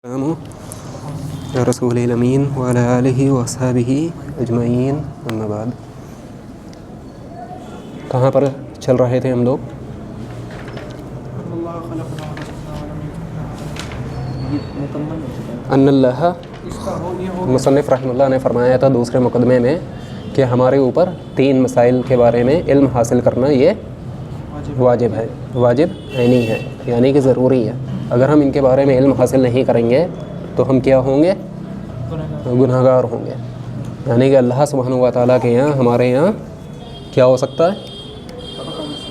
یا رسول الامین وعلی آلہ وصحبہ اجمعین اما بعد۔ کہاں پر چل رہے تھے ہم لوگ؟ ان اللہ مصنف رحمہ اللہ نے فرمایا تھا دوسرے مقدمے میں کہ ہمارے اوپر 3 مسائل کے بارے میں علم حاصل کرنا یہ واجب ہے، واجب عینی ہے، یعنی کہ ضروری ہے۔ اگر ہم ان کے بارے میں علم حاصل نہیں کریں گے تو ہم کیا ہوں گے؟ گناہگار ہوں گے۔ یعنی کہ اللہ سبحانہ و تعالیٰ کے یہاں، ہمارے یہاں کیا ہو سکتا ہے؟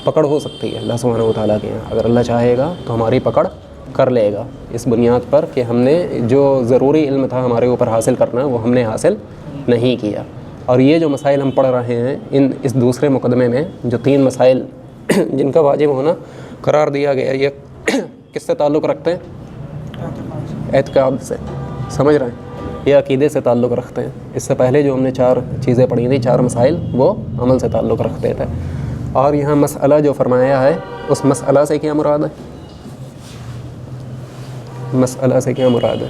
پکڑ ہو سکتی ہے اللہ سبحانہ و تعالیٰ کے یہاں۔ اگر اللہ چاہے گا تو ہماری پکڑ کر لے گا، اس بنیاد پر کہ ہم نے جو ضروری علم تھا ہمارے اوپر حاصل کرنا وہ ہم نے حاصل نہیں کیا۔ اور یہ جو مسائل ہم پڑھ رہے ہیں اس دوسرے مقدمے میں جو 3 مسائل جن کا واجب ہونا قرار دیا گیا، یہ کس سے تعلق رکھتے ہیں؟ اعتقاد سے، سمجھ رہے ہیں؟ یہ عقیدے سے تعلق رکھتے ہیں۔ اس سے پہلے جو ہم نے 4 چیزیں پڑھی تھیں، 4 مسائل، وہ عمل سے تعلق رکھتے تھے۔ اور یہاں مسئلہ جو فرمایا ہے، اس مسئلہ سے کیا مراد ہے؟ مسئلہ سے کیا مراد ہے؟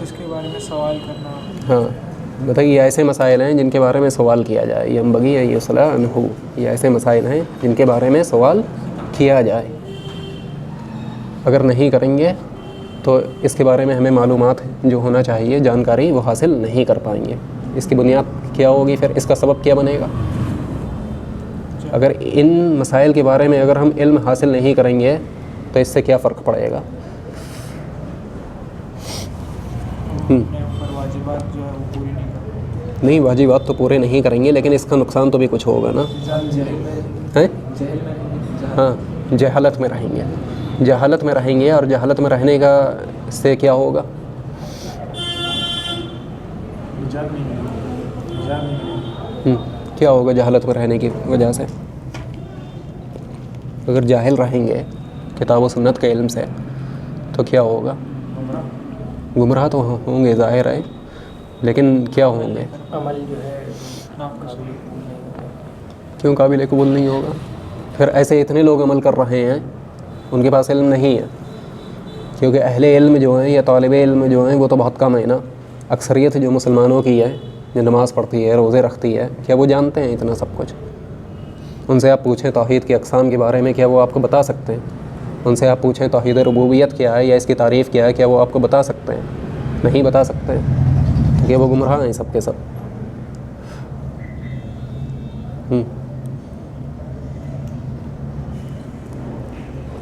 جس کے بارے میں سوال کرنا۔ ہاں بتائیے، یہ ایسے مسائل ہیں جن کے بارے میں سوال کیا جائے، ینبغی ان یسأل عنہ، یہ ایسے مسائل ہیں جن کے بارے میں سوال کیا جائے۔ اگر نہیں کریں گے تو اس کے بارے میں ہمیں معلومات جو ہونا چاہیے، جانکاری، وہ حاصل نہیں کر پائیں گے۔ اس کی بنیاد کیا ہوگی؟ پھر اس کا سبب کیا بنے گا؟ اگر ان مسائل کے بارے میں اگر ہم علم حاصل نہیں کریں گے تو اس سے کیا فرق پڑے گا؟ واجبات جو ہے وہ پوری نہیں کرتے۔ نہیں، واجبات تو پورے نہیں کریں گے، لیکن اس کا نقصان تو بھی کچھ ہوگا نا۔ ہاں، جہالت میں رہیں گے، جہالت میں رہیں گے، اور جہالت میں رہنے کا سے کیا ہوگا؟ کیا ہوگا جہالت میں رہنے کی وجہ سے؟ اگر جاہل رہیں گے کتاب و سنت کے علم سے تو کیا ہوگا؟ گمراہ تو ہوں گے، ظاہر ہے، لیکن کیا ہوں گے؟ عمل جو ہے کیوں قابل قبول نہیں ہوگا؟ پھر ایسے اتنے لوگ عمل کر رہے ہیں، ان کے پاس علم نہیں ہے، کیونکہ اہل علم جو ہیں یا طالب علم جو ہیں وہ تو بہت کم ہے نا۔ اکثریت جو مسلمانوں کی ہے، جو نماز پڑھتی ہے، روزے رکھتی ہے، کیا وہ جانتے ہیں اتنا سب کچھ؟ ان سے آپ پوچھیں توحید کی اقسام کے بارے میں، کیا وہ آپ کو بتا سکتے ہیں؟ ان سے آپ پوچھیں توحید ربوبیت کیا ہے یا اس کی تعریف کیا ہے، کیا وہ آپ کو بتا سکتے ہیں؟ نہیں بتا سکتے ہیں، کہ وہ گمراہ ہیں سب کے سب۔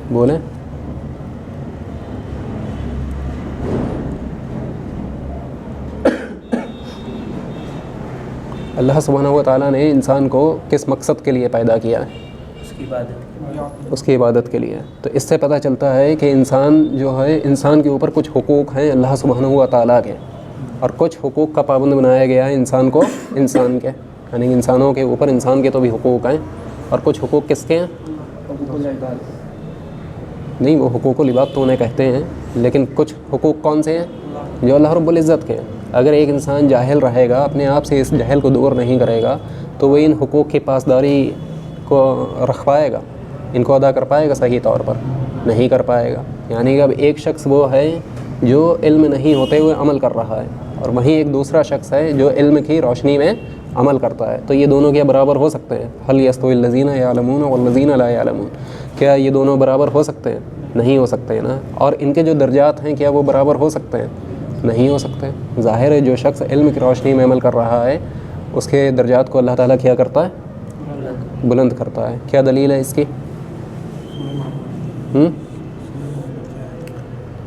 بولیں۔ اللہ سبحانہ و تعالیٰ نے انسان کو کس مقصد کے لیے پیدا کیا ہے؟ اس کی عبادت کے لیے۔ تو اس سے پتہ چلتا ہے کہ انسان جو ہے، انسان کے اوپر کچھ حقوق ہیں اللہ سبحانہ و تعالیٰ کے، اور کچھ حقوق کا پابند بنایا گیا ہے انسان کو، انسان کے، یعنی انسانوں کے اوپر انسان کے تو بھی حقوق ہیں، اور کچھ حقوق کس کے ہیں؟ نہیں، وہ حقوق العباد تو انہیں کہتے ہیں، لیکن کچھ حقوق کون سے ہیں؟ جو اللہ رب العزت کے ہیں۔ اگر ایک انسان جاہل رہے گا، اپنے آپ سے اس جہل کو دور نہیں کرے گا، تو وہ ان حقوق کی پاسداری کو رکھ پائے گا، ان کو ادا کر پائے گا صحیح طور پر؟ نہیں کر پائے گا۔ یعنی کہ اب ایک شخص وہ ہے جو علم نہیں ہوتے ہوئے عمل کر رہا ہے، اور وہیں ایک دوسرا شخص ہے جو علم کی روشنی میں عمل کرتا ہے، تو یہ دونوں کیا برابر ہو سکتے ہیں؟ هل يستوي الذين يعلمون والذين لا يعلمون، کیا یہ دونوں برابر ہو سکتے ہیں؟ نہیں ہو سکتے نا۔ اور ان کے جو درجات ہیں، کیا وہ برابر ہو سکتے ہیں؟ نہیں ہو سکتے۔ ظاہر ہے جو شخص علم کی روشنی میں عمل کر رہا ہے، اس کے درجات کو اللہ تعالیٰ کیا کرتا ہے؟ بلند کرتا ہے۔ کیا دلیل ہے اس کی؟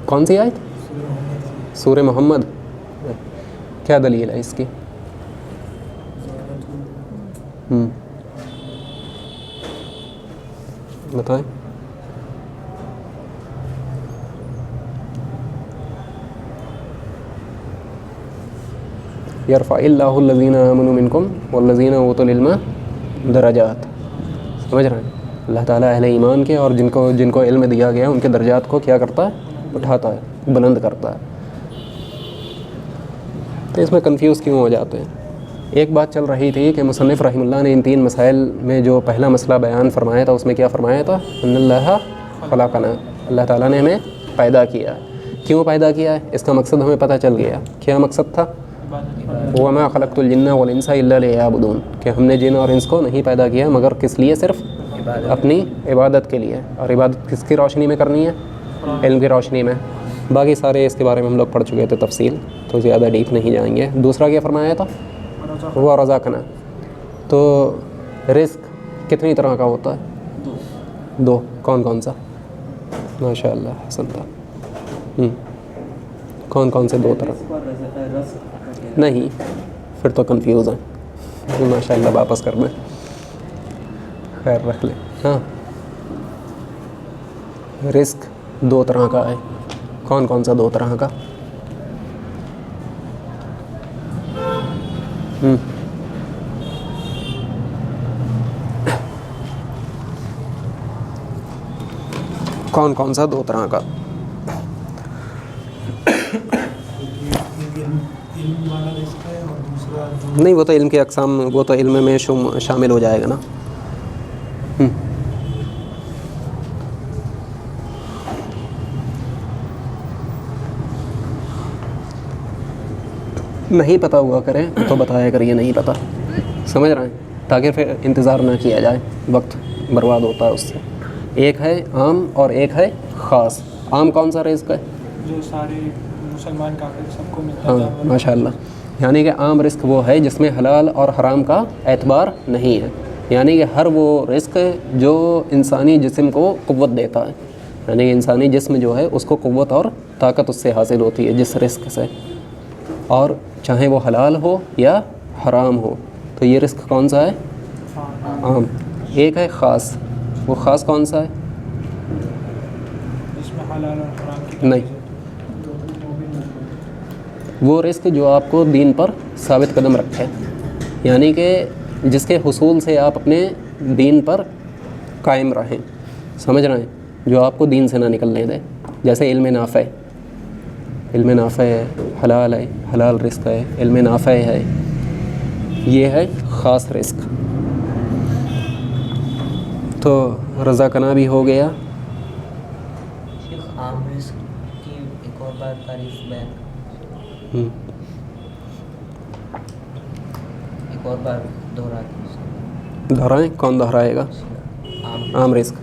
کون سی آیت؟ سورہ محمد۔ کیا دلیل ہے اس کی؟ بتائیں۔ یرفع اللہ الذین آمنوا منکم والذین اوتوا العلم درجات، سمجھ رہے ہیں؟ اللہ تعالیٰ اہل ایمان کے اور جن کو علم دیا گیا ان کے درجات کو کیا کرتا ہے؟ اٹھاتا ہے، بلند کرتا ہے۔ تو اس میں کنفیوز کیوں ہو جاتے ہیں؟ ایک بات چل رہی تھی کہ مصنف رحمہ اللہ نے ان 3 مسائل میں جو پہلا مسئلہ بیان فرمایا تھا، اس میں کیا فرمایا تھا؟ ان اللہ خلقنا، اللہ تعالیٰ نے ہمیں پیدا کیا۔ کیوں پیدا کیا ہے؟ اس کا مقصد ہمیں پتہ چل گیا. کیا مقصد تھا؟ وما خلقت الجن والانس الا لیعبدون، کہ ہم نے جن اور انس کو نہیں پیدا کیا مگر کس لیے؟ صرف اپنی عبادت کے لیے. اور عبادت کس کی روشنی میں کرنی ہے؟ علم کی روشنی میں. باقی سارے اس کے بارے میں ہم لوگ پڑھ چکے تھے تفصیل، تو زیادہ ڈیپ نہیں جائیں گے. دوسرا کیا فرمایا تھا؟ وہ رزقنا. تو رزق کتنی طرح کا ہوتا ہے؟ 2. کون کون سا؟ ماشاء اللہ، حسن تھا. کون کون سے 2 طرح؟ نہیں، پھر تو کنفیوز ہیں. ماشاء اللہ واپس کر دیں. خیر رکھ لیں. ہاں، رزق 2 طرح کا ہے. کون کون سا 2 طرح کا؟ کون کون سا 2 طرح کا؟ نہیں، وہ تو علم کے اقسام، وہ تو علم میں شامل ہو جائے گا نا. نہیں پتہ ہوا کریں تو بتایا کریے نہیں پتہ، سمجھ رہے ہیں، تاکہ پھر انتظار نہ کیا جائے، وقت برباد ہوتا ہے اس سے. ایک ہے عام اور ایک ہے خاص. عام کون سا رزق ہے؟ جو سارے مسلمان کافر سب کو ملتا ہاں ماشاء اللہ. یعنی کہ عام رزق وہ ہے جس میں حلال اور حرام کا اعتبار نہیں ہے. یعنی کہ ہر وہ رزق جو انسانی جسم کو قوت دیتا ہے، یعنی کہ انسانی جسم جو ہے اس کو قوت اور طاقت اس سے حاصل ہوتی ہے جس رزق سے، اور چاہے وہ حلال ہو یا حرام ہو. تو یہ رزق کون سا ہے؟ عام. ایک ہے خاص. وہ خاص کون سا ہے؟ جس میں حلال اور حرام کی نہیں، وہ رزق جو آپ کو دین پر ثابت قدم رکھے، یعنی کہ جس کے حصول سے آپ اپنے دین پر قائم رہیں. سمجھ رہے ہیں؟ جو آپ کو دین سے نہ نکلنے دے. جیسے علم نافع. علم نافع ہے، حلال ہے، حلال رزق ہے، علم نافع ہے. یہ ہے خاص رزق. تو رزقنا بھی ہو گیا. شیخ عام رزق کی ایک اور بار تعریف بیان، ایک اور بار دہرائیں. کون دہرائے گا؟ عام رزق.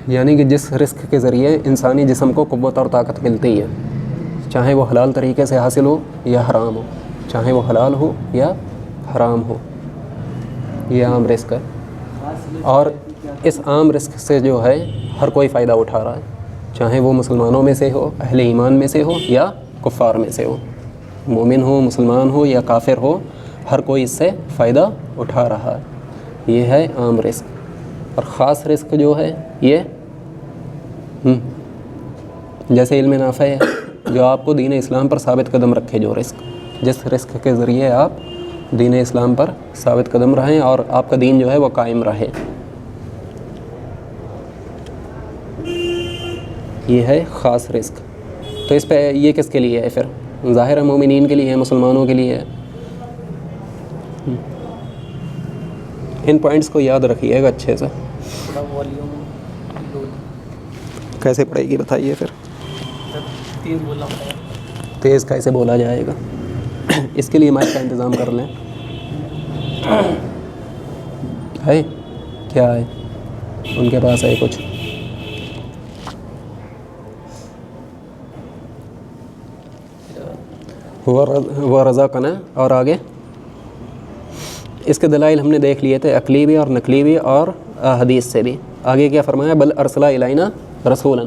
یعنی کہ جس رزق کے ذریعے انسانی جسم کو قوت اور طاقت ملتی ہے، چاہے وہ حلال طریقے سے حاصل ہو یا حرام ہو، چاہے وہ حلال ہو یا حرام ہو. یہ عام رزق ہے. اور اس عام رزق سے جو ہے ہر کوئی فائدہ اٹھا رہا ہے، چاہے وہ مسلمانوں میں سے ہو، اہل ایمان میں سے ہو یا کفار میں سے ہو، مومن ہو، مسلمان ہو یا کافر ہو، ہر کوئی اس سے فائدہ اٹھا رہا ہے. یہ ہے عام رزق. اور خاص رزق جو ہے یہ جیسے علم نافع ہے، جو آپ کو دین اسلام پر ثابت قدم رکھے. جو رزق، جس رزق کے ذریعے آپ دین اسلام پر ثابت قدم رہیں اور آپ کا دین جو ہے وہ قائم رہے. یہ ہے خاص رزق. تو اس پہ یہ کس کے لیے ہے پھر؟ ظاہر ہے مومنین کے لیے ہے، مسلمانوں کے لیے ہے. ان پوائنٹس کو یاد رکھیے گا اچھے سے. کیسے پڑھے گی بتائیے پھر؟ تیز کیسے بولا جائے گا؟ اس کے لیے مائک کا انتظام کر لیں. ہے کیا ہے ان کے پاس؟ ہے کچھ؟ وہ رزقنا. اور آگے اس کے دلائل ہم نے دیکھ لیے تھے، عقلی بھی اور نقلی بھی اور حدیث سے بھی. آگے کیا فرمایا؟ بل ارسل الینا رسولا،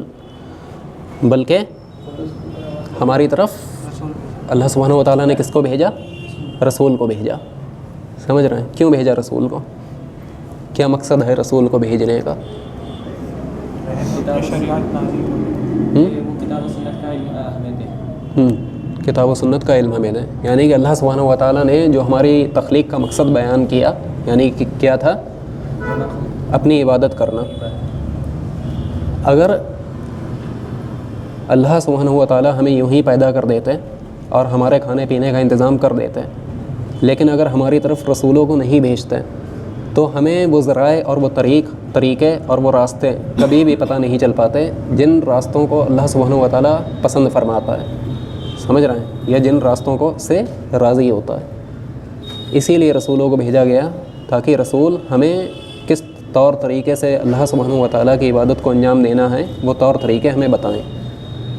بلکہ ہماری طرف اللہ سبحانہ و تعالیٰ نے کس کو بھیجا؟ رسول کو بھیجا. سمجھ رہے ہیں؟ کیوں بھیجا رسول کو؟ کیا مقصد ہے رسول کو بھیجنے کا؟ شریعت نازل کتاب و سنت کا علم ہمیں دیں. یعنی کہ اللہ سبحانہ و تعالیٰ نے جو ہماری تخلیق کا مقصد بیان کیا، یعنی کہ کیا تھا؟ اپنی عبادت کرنا. اگر اللہ سبحانہ و تعالیٰ ہمیں یوں ہی پیدا کر دیتے اور ہمارے کھانے پینے کا انتظام کر دیتے، لیکن اگر ہماری طرف رسولوں کو نہیں بھیجتے تو ہمیں وہ ذرائع اور وہ طریقے اور وہ راستے کبھی بھی پتہ نہیں چل پاتے جن راستوں کو اللہ سبحانہ و تعالیٰ پسند فرماتا ہے، سمجھ رہے ہیں، یا جن راستوں کو سے راضی ہوتا ہے۔ اسی لیے رسولوں کو بھیجا گیا تاکہ رسول ہمیں کس طور طریقے سے اللہ سبحانہ و تعالیٰ کی عبادت کو انجام دینا ہے وہ طور طریقے ہمیں بتائیں،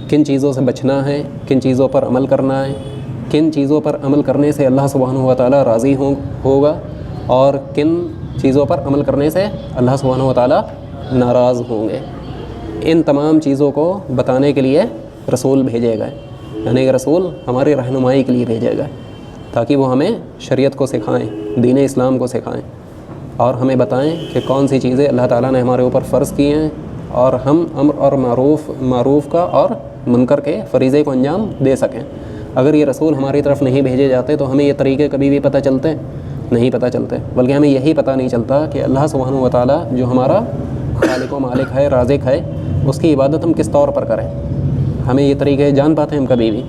کن چیزوں سے بچنا ہے، کن چیزوں پر عمل کرنا ہے، کن چیزوں پر عمل کرنے سے اللہ سبحانہ و تعالیٰ راضی ہوگا اور کن چیزوں پر عمل کرنے سے اللہ سبحانہ و تعالیٰ ناراض ہوں گے۔ ان تمام چیزوں کو بتانے کے لیے رسول بھیجے گئے، یعنی کہ رسول ہماری رہنمائی کے لیے بھیجے گئے تاکہ وہ ہمیں شریعت کو سکھائیں، دین اسلام کو سکھائیں اور ہمیں بتائیں کہ کون سی چیزیں اللہ تعالیٰ نے ہمارے اوپر فرض کی ہیں اور ہم امر اور معروف کا اور منکر کے فریضے کو انجام دے سکیں۔ اگر یہ رسول ہماری طرف نہیں بھیجے جاتے تو ہمیں یہ طریقے کبھی بھی پتہ چلتے نہیں پتہ چلتے، بلکہ ہمیں یہی پتہ نہیں چلتا کہ اللہ سبحانہ و تعالیٰ جو ہمارا خالق و مالک ہے، رازق ہے، اس کی عبادت ہم کس طور پر کریں۔ ہمیں یہ طریقے جان پاتے ہیں ہم کبھی بھی؟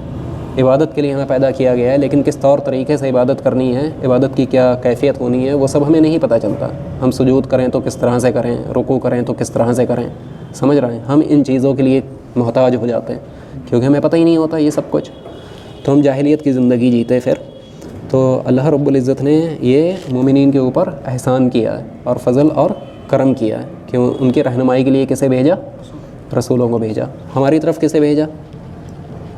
عبادت کے لیے ہمیں پیدا کیا گیا ہے، لیکن کس طور طریقے سے عبادت کرنی ہے، عبادت کی کیا کیفیت ہونی ہے، وہ سب ہمیں نہیں پتہ چلتا۔ ہم سجود کریں تو کس طرح سے کریں، رکوع کریں تو کس طرح سے کریں، سمجھ رہے ہیں؟ ہم ان چیزوں کے لیے محتاج ہو جاتے ہیں کیونکہ ہمیں پتہ ہی نہیں ہوتا یہ سب کچھ، تو ہم جاہلیت کی زندگی جیتے۔ پھر تو اللہ رب العزت نے یہ مومنین کے اوپر احسان کیا ہے اور فضل اور کرم کیا ہے کہ ان کی رہنمائی کے لیے کسے بھیجا؟ رسولوں کو بھیجا۔ ہماری طرف کسے بھیجا؟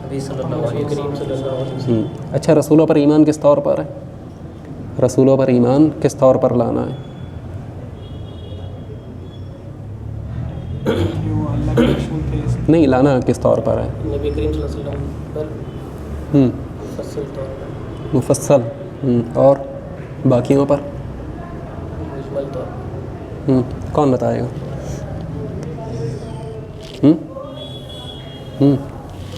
نبی صلی اللہ علیہ وسلم۔ اچھا، رسولوں پر ایمان کس طور پر ہے؟ رسولوں پر ایمان کس طور پر لانا ہے؟ کہ وہ اللہ کے رسول تھے، نہیں، لانا کس طور پر ہے؟ نبی کریم صلی اللہ علیہ وسلم پر مفصل طور پر، مفصل، اور باقیوں پر مجمل طور پر۔ کون بتائے گا؟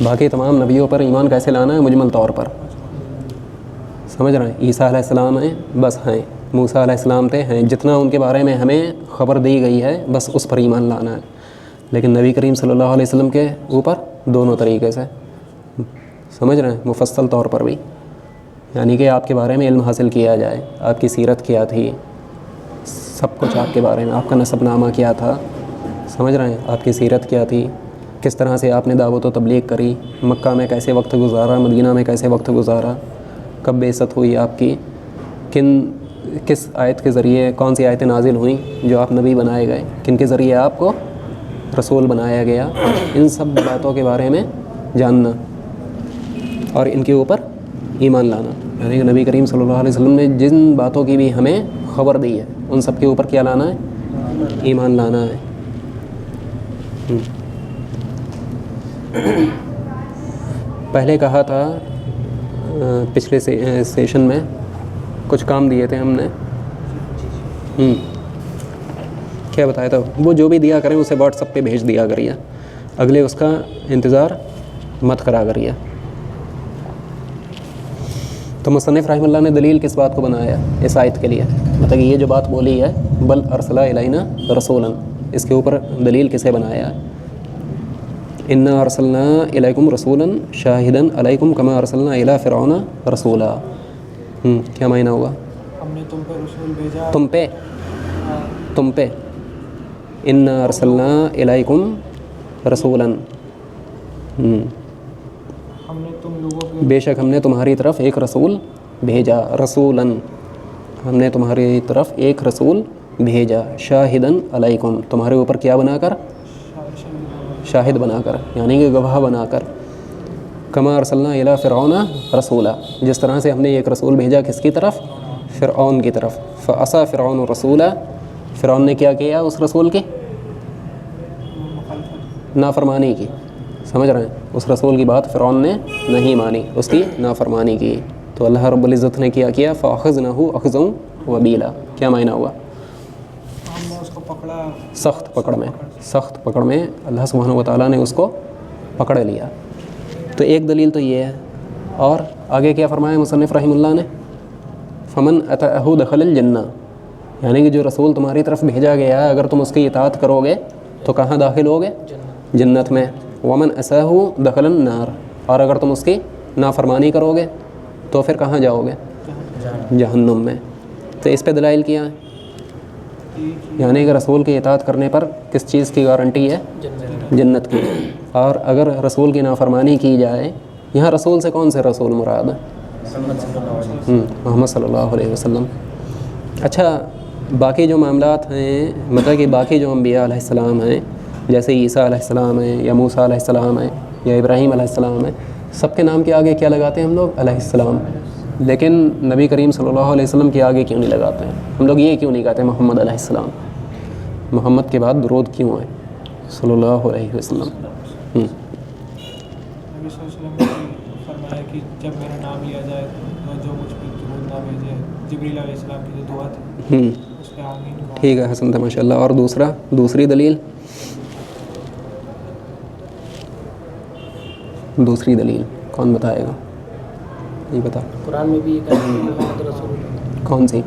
باقی تمام نبیوں پر ایمان کیسے لانا ہے؟ مجمل طور پر، سمجھ رہے ہیں؟ عیسیٰ علیہ السلام ہیں، بس ہیں، موسیٰ علیہ السلام تھے، ہیں، جتنا ان کے بارے میں ہمیں خبر دی گئی ہے بس اس پر ایمان لانا ہے۔ لیکن نبی کریم صلی اللہ علیہ وسلم کے اوپر دونوں طریقے سے، سمجھ رہے ہیں؟ مفصل طور پر بھی، یعنی کہ آپ کے بارے میں علم حاصل کیا جائے، آپ کی سیرت کیا تھی، سب کچھ آپ کے بارے میں، آپ کا نسب نامہ کیا تھا، سمجھ رہے ہیں؟ آپ کی سیرت کیا تھی، کس طرح سے آپ نے دعوت و تبلیغ کری، مکہ میں کیسے وقت گزارا، مدینہ میں کیسے وقت گزارا، کب بعثت ہوئی آپ کی، کس آیت کے ذریعے، کون سی آیتیں نازل ہوئیں جو آپ نبی بنائے گئے، کن کے ذریعے آپ کو رسول بنایا گیا، ان سب باتوں کے بارے میں جاننا اور ان کے اوپر ایمان لانا، یعنی کہ نبی کریم صلی اللہ علیہ وسلم نے جن باتوں کی بھی ہمیں خبر دی ہے ان سب کے اوپر کیا لانا ہے؟ ایمان لانا ہے۔ پہلے کہا تھا پچھلے سیشن میں کچھ کام دیے تھے ہم نے، کیا بتایا تھا؟ وہ جو بھی دیا کریں اسے واٹس ایپ پہ بھیج دیا کریے، اگلے اس کا انتظار مت کرا کریے۔ تو مصنف رحمہ اللہ نے دلیل کس بات کو بنایا اس آیت کے لیے؟ مطلب یہ جو بات بولی ہے بل ارسل الینا رسولا، اس کے اوپر دلیل کسے بنایا ہے؟ انا ارسلنا الیکم رسولا شاہدا علیکم کما ارسلنا الی فرعون رسولا۔ کیا معنی ہوا؟ ہم نے تم پہ رسول بھیجا، تم پہ انا ارسلنا الیکم رسولا، ہم نے تم لوگوں پہ بے شک ہم نے تمہاری طرف ایک رسول بھیجا، رسولا، ہم نے تمہاری طرف ایک رسول بھیجا، شاہدن علیکم، تمہارے اوپر کیا بنا کر؟ شاہد بنا کر، یعنی کہ گواہ بنا کر، کما ارسلنا الی فرعون رسولا، جس طرح سے ہم نے ایک رسول بھیجا کس کی طرف؟ فرعون کی طرف۔ فعصى فرعون رسولا، فرعون نے کیا کیا؟ اس رسول کی نافرمانی کی، سمجھ رہے ہیں؟ اس رسول کی بات فرعون نے نہیں مانی، اس کی نافرمانی کی، تو اللہ رب العزت نے کیا کیا؟ فاخذناہ اخذا وبیلا، کیا معنی ہوا؟ ہم نے اس کو پکڑا سخت پکڑ میں اللہ سبحانہ و تعالیٰ نے اس کو پکڑ لیا۔ تو ایک دلیل تو یہ ہے، اور آگے کیا فرمایا مصنف رحمہ اللہ نے؟ فمن اطاعہ دخل الجنہ، یعنی کہ جو رسول تمہاری طرف بھیجا گیا ہے اگر تم اس کی اطاعت کرو گے تو کہاں داخل ہوگے؟ جنت میں۔ ومن عصاہ دخل النار، اور اگر تم اس کی نافرمانی کرو گے تو پھر کہاں جاؤ گے؟ جہنم میں۔ تو اس پہ دلائل کیا ہے؟ یعنی کہ رسول کی اطاعت کرنے پر کس چیز کی گارنٹی ہے؟ جنت کی. اور اگر رسول کی نافرمانی کی جائے، یہاں رسول سے کون سے رسول مراد ہے؟ محمد صلی اللہ علیہ وسلم. اچھا، باقی جو معاملات ہیں، مطلب کہ باقی جو انبیاء علیہ السلام ہیں، جیسے عیسیٰ علیہ السلام ہیں یا موسیٰ علیہ السلام ہیں یا ابراہیم علیہ السلام ہیں، سب کے نام کے آگے کیا لگاتے ہیں ہم لوگ؟ علیہ السلام. لیکن نبی کریم صلی اللہ علیہ وسلم کے آگے کیوں نہیں لگاتے ہیں ہم لوگ؟ یہ کیوں نہیں کہتے محمد علیہ السلام؟ محمد کے بعد درود کیوں ہے صلی اللہ علیہ وسلم؟ نبی صلی اللہ علیہ وسلم نے فرمایا کہ جب میرا نام لیا جائے تو جو مجھ پہ درود نہ بھیجے، جبریل علیہ السلام کی جو دعا تھی اس پہ آمین. ٹھیک ہے، حسن تھا ماشاء اللہ. اور دوسری دلیل کون بتائے گا؟ نہیں بتا. قرآن میں بھی یہ کہا ہے محمد رسول اللہ. کون سی؟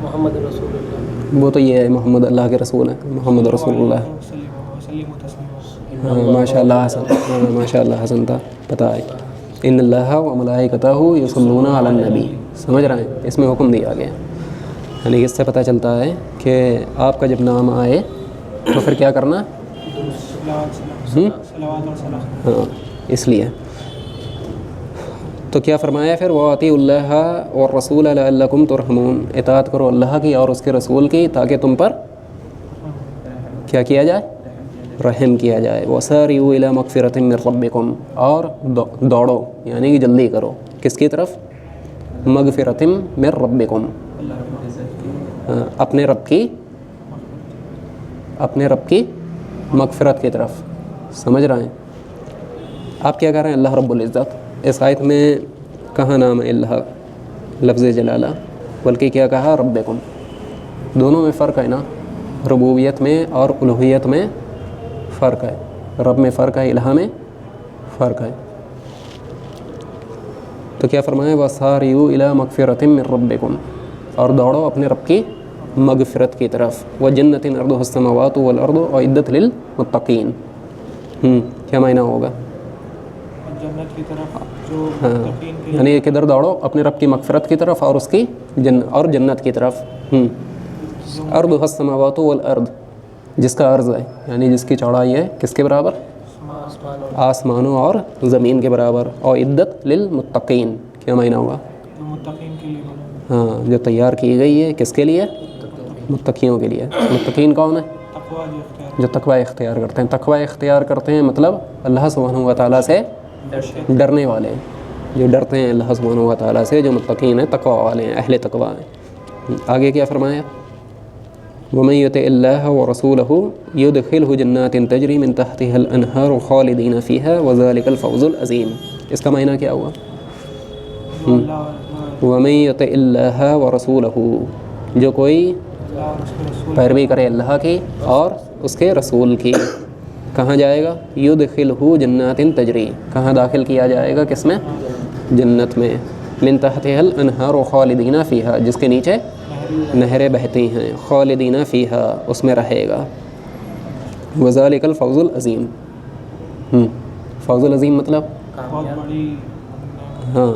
محمد رسول اللہ. وہ تو یہ ہے محمد اللہ کے رسول ہیں، محمد رسول اللہ. ہاں ماشاء اللہ حسن، ہاں ماشاء اللہ حسن تھا، پتہ ہے. ان اللہ و ملائکتہ یصلون علی النبی. سمجھ رہے ہیں؟ اس میں حکم دیا گیا. یعنی اس سے پتہ چلتا ہے کہ آپ کا جب نام آئے تو پھر کیا کرنا؟ ہاں، اس لیے تو کیا فرمایا پھر؟ وَأَطِيعُوا اللَّهَ وَالرَّسُولَ لَعَلَّكُمْ تُرْحَمُونَ. اطاعت کرو اللہ کی اور اس کے رسول کی تاکہ تم پر کیا کیا جائے؟ رحم کیا جائے. وَسَارِعُوا إِلَىٰ مَغْفِرَةٍ مِّن رَّبِّكُمْ. اور دوڑو یعنی کہ جلدی کرو کس کی طرف؟ مغفرة من ربکم، اپنے رب کی مغفرت کی طرف. سمجھ رہے ہیں؟ آپ کیا کہہ رہے ہیں؟ اللہ رب العزت. اس آیت میں کہاں نام ہے اللہ لفظ جلالہ، بلکہ کیا کہا؟ ربکم. دونوں میں فرق ہے نا، ربوبیت میں اور الوہیت میں فرق ہے. رب میں فرق ہے، الہ میں فرق ہے. تو کیا فرمایا؟ وَسَارِعُوا إِلَىٰ مَغْفِرَةٍ مِّن رَّبِّكُمْ. اور دوڑو اپنے رب کی مغفرت کی طرف. وَجَنَّةٍ أَرْضُهَا السَّمَاوَاتُ وَالْأَرْضُ أُعِدَّتْ لِلْمُتَّقِينَ. کیا معنی ہوگا؟ جنت کی طرف جو ہاں، یعنی کدھر دوڑو؟ اپنے رب کی مغفرت کی طرف اور اس کی جنت کی طرف. أَرْضُهَا السَّمَاوَاتُ وَالْأَرْض، جس کا عرض ہے یعنی جس کی چوڑائی ہے کس کے برابر؟ آسمانوں اور زمین کے برابر. اور عدت للمتقین، کیا معنی ہوگا؟ متقین کے لیے. ہاں، جو تیار کی گئی ہے کس کے لیے؟ متقیوں کے لیے. متقین کون ہے؟ جو تقوی اختیار کرتے ہیں. تقوی اختیار کرتے ہیں مطلب اللہ سبحانہ و تعالیٰ سے ڈرنے والے، جو ڈرتے ہیں اللہ سبحانہ و تعالیٰ سے، جو متقین ہیں، تقوی والے ہیں، اہل تقوی ہیں. آگے کیا فرمایا؟ وَمَن يُطِعِ اللَّهَ وَرَسُولَهُ يُدْخِلْهُ جَنَّاتٍ تَجْرِي مِن تَحْتِهَا الْأَنْهَارُ خَالِدِينَ فِيهَا وَذَلِكَ الْفَوْزُ الْعَظِيمُ. اس کا معنی کیا ہوا؟ وَمَن يُطِعِ اللَّهَ وَرَسُولَهُ، جو کوئی پیروی کرے اللہ کی اور اس کے رسول کی، کہاں جائے گا؟ يُدْخِلْهُ جَنَّاتٍ تَجْرِي. کہاں داخل کیا جائے گا؟ کس میں؟ جنت میں. مِن تَحْتِهَا الْأَنْهَارُ خَالِدِينَ فِيهَا، جس کے نیچے نہریں بہتی ہیں. خالدین فیہا، اس میں رہے گا. وذالک الفوز العظیم. فوز العظیم مطلب بہت بڑی ہاں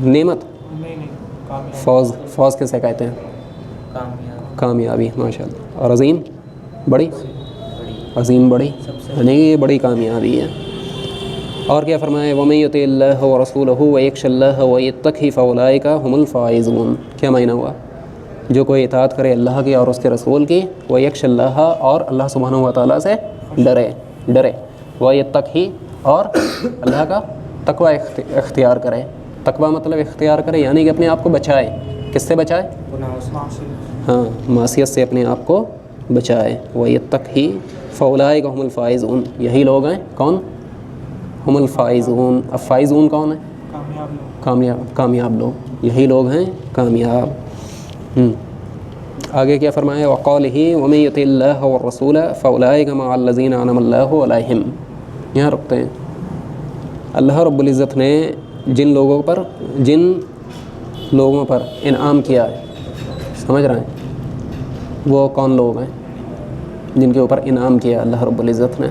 نعمت. فوز کیسے کہتے ہیں؟ کامیابی. ماشاء اللہ. اور عظیم بڑی، عظیم بڑی، یعنی یہ بڑی کامیابی ہے. اور کیا فرمایا؟ وَمَن يُطِعِ اللَّهَ وَرَسُولَهُ وَيَخْشَ اللَّهَ وَيَتَّقْهِ فَأُولَٰئِكَ هُمُ الْفَائِزُونَ. کیا معنی ہوا؟ جو کوئی اطاعت کرے اللہ کی اور اس کے رسول کی، وَيَخْشَ اللَّهَ، اور اللہ سبحانہ و تعالیٰ سے ڈرے. وَيَتَّقْهِ، اور اللہ کا تقوی اختیار کرے. تقوی مطلب اختیار کرے یعنی کہ اپنے آپ کو بچائے. کس سے بچائے؟ ہاں، معصیت سے اپنے آپ کو بچائے. وَيَتَّقْهِ فَأُولَٰئِكَ هُمُ الْفَائِزُونَ. یہی لوگ ہیں کون؟ ہم الفائزون. اب فائزون کون ہیں؟ کامیاب لوگ. یہی لوگ ہیں کامیاب. آگے کیا فرمایا؟ وقالہ ومن یطع اللہ والرسول فاولئک مع الذین انعم اللہ علیہم. یہاں رکھتے ہیں. اللہ رب العزت نے جن لوگوں پر انعام کیا ہے، سمجھ رہے ہیں؟ وہ کون لوگ ہیں جن کے اوپر انعام کیا اللہ رب العزت نے؟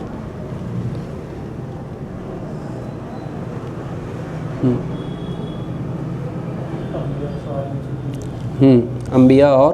انبیاء اور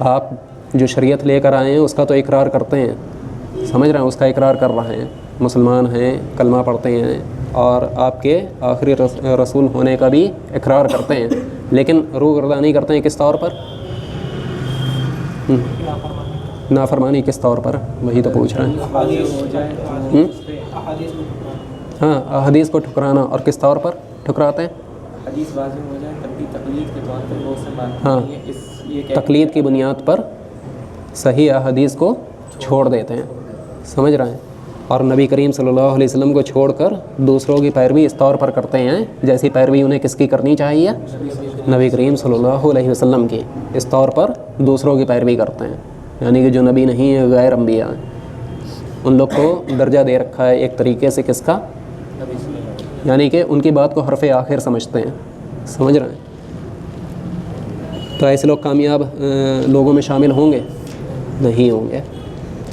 آپ جو شریعت لے کر آئے ہیں اس کا تو اقرار کرتے ہیں, سمجھ رہے ہیں, اس کا اقرار کر رہے ہیں, مسلمان ہیں, کلمہ پڑھتے ہیں اور آپ کے آخری رسول ہونے کا بھی اقرار کرتے ہیں, لیکن روگردانی کرتے ہیں کس طور پر؟ نافرمانی کس طور پر, وہی تو پوچھ رہے ہیں. ہاں, احادیث کو ٹھکرانا, اور کس طور پر ٹھکراتے ہیں؟ حدیث واضح ہو جائے تب بھی تقلید کے طور پر وہ سے مانتے ہاں, ہیں, یہ تقلید کی بنیاد پر صحیح احادیث کو چھوڑ دیتے ہیں, سمجھ رہے ہیں, اور نبی کریم صلی اللہ علیہ وسلم کو چھوڑ کر دوسروں کی پیروی اس طور پر کرتے ہیں جیسی پیروی انہیں کس کی کرنی چاہیے؟ نبی کریم صلی اللہ علیہ وسلم کی, اس طور پر دوسروں کی پیروی کرتے ہیں. یعنی کہ جو نبی نہیں ہے, غیر انبیاء ہیں, ان لوگ کو درجہ دے رکھا ہے ایک طریقے سے کس کا؟ یعنی کہ ان کی بات کو حرف آخر سمجھتے ہیں, سمجھ رہے ہیں. تو ایسے لوگ کامیاب لوگوں میں شامل ہوں گے؟ نہیں ہوں گے.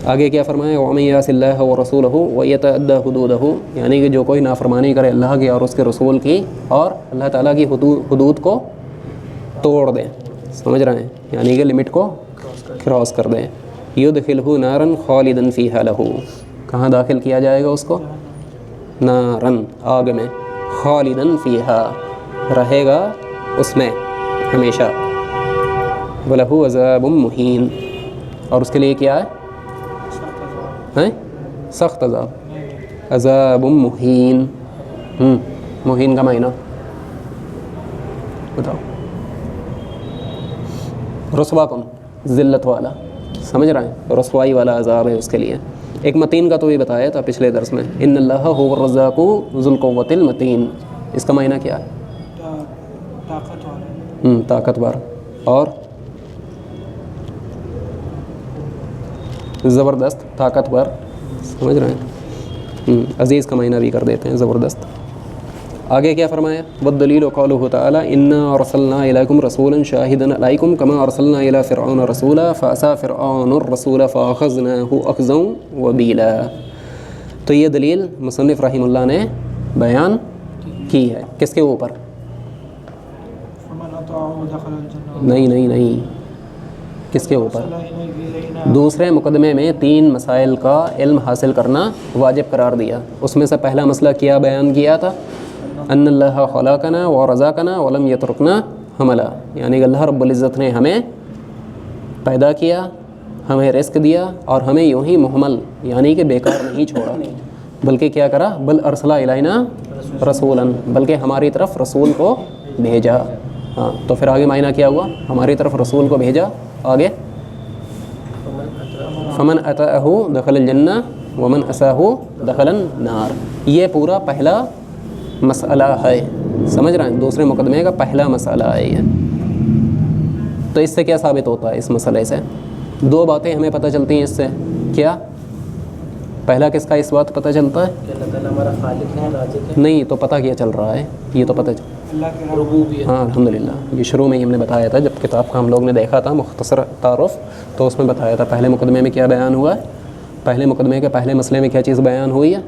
آگے کیا فرمایا؟ وَمَن يَعْصِ اللَّهَ وَرَسُولَهُ وَيَتَعَدَّ حُدُودَهُ, یعنی کہ جو کوئی نافرمانی کرے اللہ کی اور اس کے رسول کی اور اللہ تعالیٰ کی حدود کو توڑ دے, سمجھ رہے ہیں, یعنی کہ لمٹ کو کراس کر دے. يُدْخِلْهُ نَارًا خَالِدًا فِيهَا لَهُ, کہاں داخل کیا جائے گا اس کو؟ نارن, آگ میں, خالدن فیہا, رہے گا اس میں ہمیشہ. وَلَهُ عَذَابٌ مُّهِینٌ, اور اس کے لیے کیا ہے؟ سخت عذاب. عذاب مہین, مہین کا معنی بتاؤ. رسوا کن, ذلت والا, سمجھ رہے ہیں, رسوائی والا عذاب ہے اس کے لیے. ایک متین کا تو بھی بتایا تھا پچھلے درس میں, ان اللہ هو الرزاق ذو القوۃ المتین, اس کا معنی کیا ہے؟ طاقت والا, طاقتور اور زبردست, طاقتور, سمجھ رہے ہیں. عزیز کا معنی بھی کر دیتے ہیں, زبردست. آگے کیا فرمایا؟ والدلیل قولہ تعالی انا ارسلنا الیکم رسولا شاہدا علیکم کما ارسلنا الی فرعون رسولا فعصى فرعون الرسول فاخذناه اخذا وبیلا. تو یہ دلیل مصنف رحمہ اللہ نے بیان کی ہے کس کے اوپر؟ نہیں, کس کے اوپر؟ دوسرے مقدمے میں 3 مسائل کا علم حاصل کرنا واجب قرار دیا. اس میں سے پہلا مسئلہ کیا بیان کیا تھا؟ ان اللہ خلقنا ورزقنا ولم یترکنا حملا, یعنی کہ اللہ رب العزت نے ہمیں پیدا کیا, ہمیں رزق دیا اور ہمیں یوں ہی محمل یعنی کہ بیکار نہیں چھوڑا, بلکہ کیا کرا؟ بل ارسل الینا رسولا, بلکہ ہماری طرف رسول کو بھیجا. ہاں, تو پھر آگے معنی کیا ہوا؟ ہماری طرف رسول کو بھیجا. آگے فمن اطاعہ دخل الجنہ ومن عصاہ دخل النار. یہ پورا پہلا مسئلہ ہے, سمجھ رہے ہیں, دوسرے مقدمے کا پہلا مسئلہ ہے یہ. تو اس سے کیا ثابت ہوتا ہے؟ اس مسئلے سے 2 باتیں ہمیں پتہ چلتی ہیں اس سے. کیا پہلا کس کا اس بات پتہ چلتا ہے؟ کہ اللہ تعالیٰ ہمارا خالق ہے, رازق ہے. نہیں, تو پتہ کیا چل رہا ہے؟ یہ تو پتہ ربوبیت. ہاں الحمدللہ, یہ شروع میں ہی ہم نے بتایا تھا جب کتاب کا ہم لوگ نے دیکھا تھا مختصر تعارف, تو اس میں بتایا تھا پہلے مقدمے میں کیا بیان ہوا ہے. پہلے مقدمے کے پہلے مسئلے میں کیا چیز بیان ہوئی ہے؟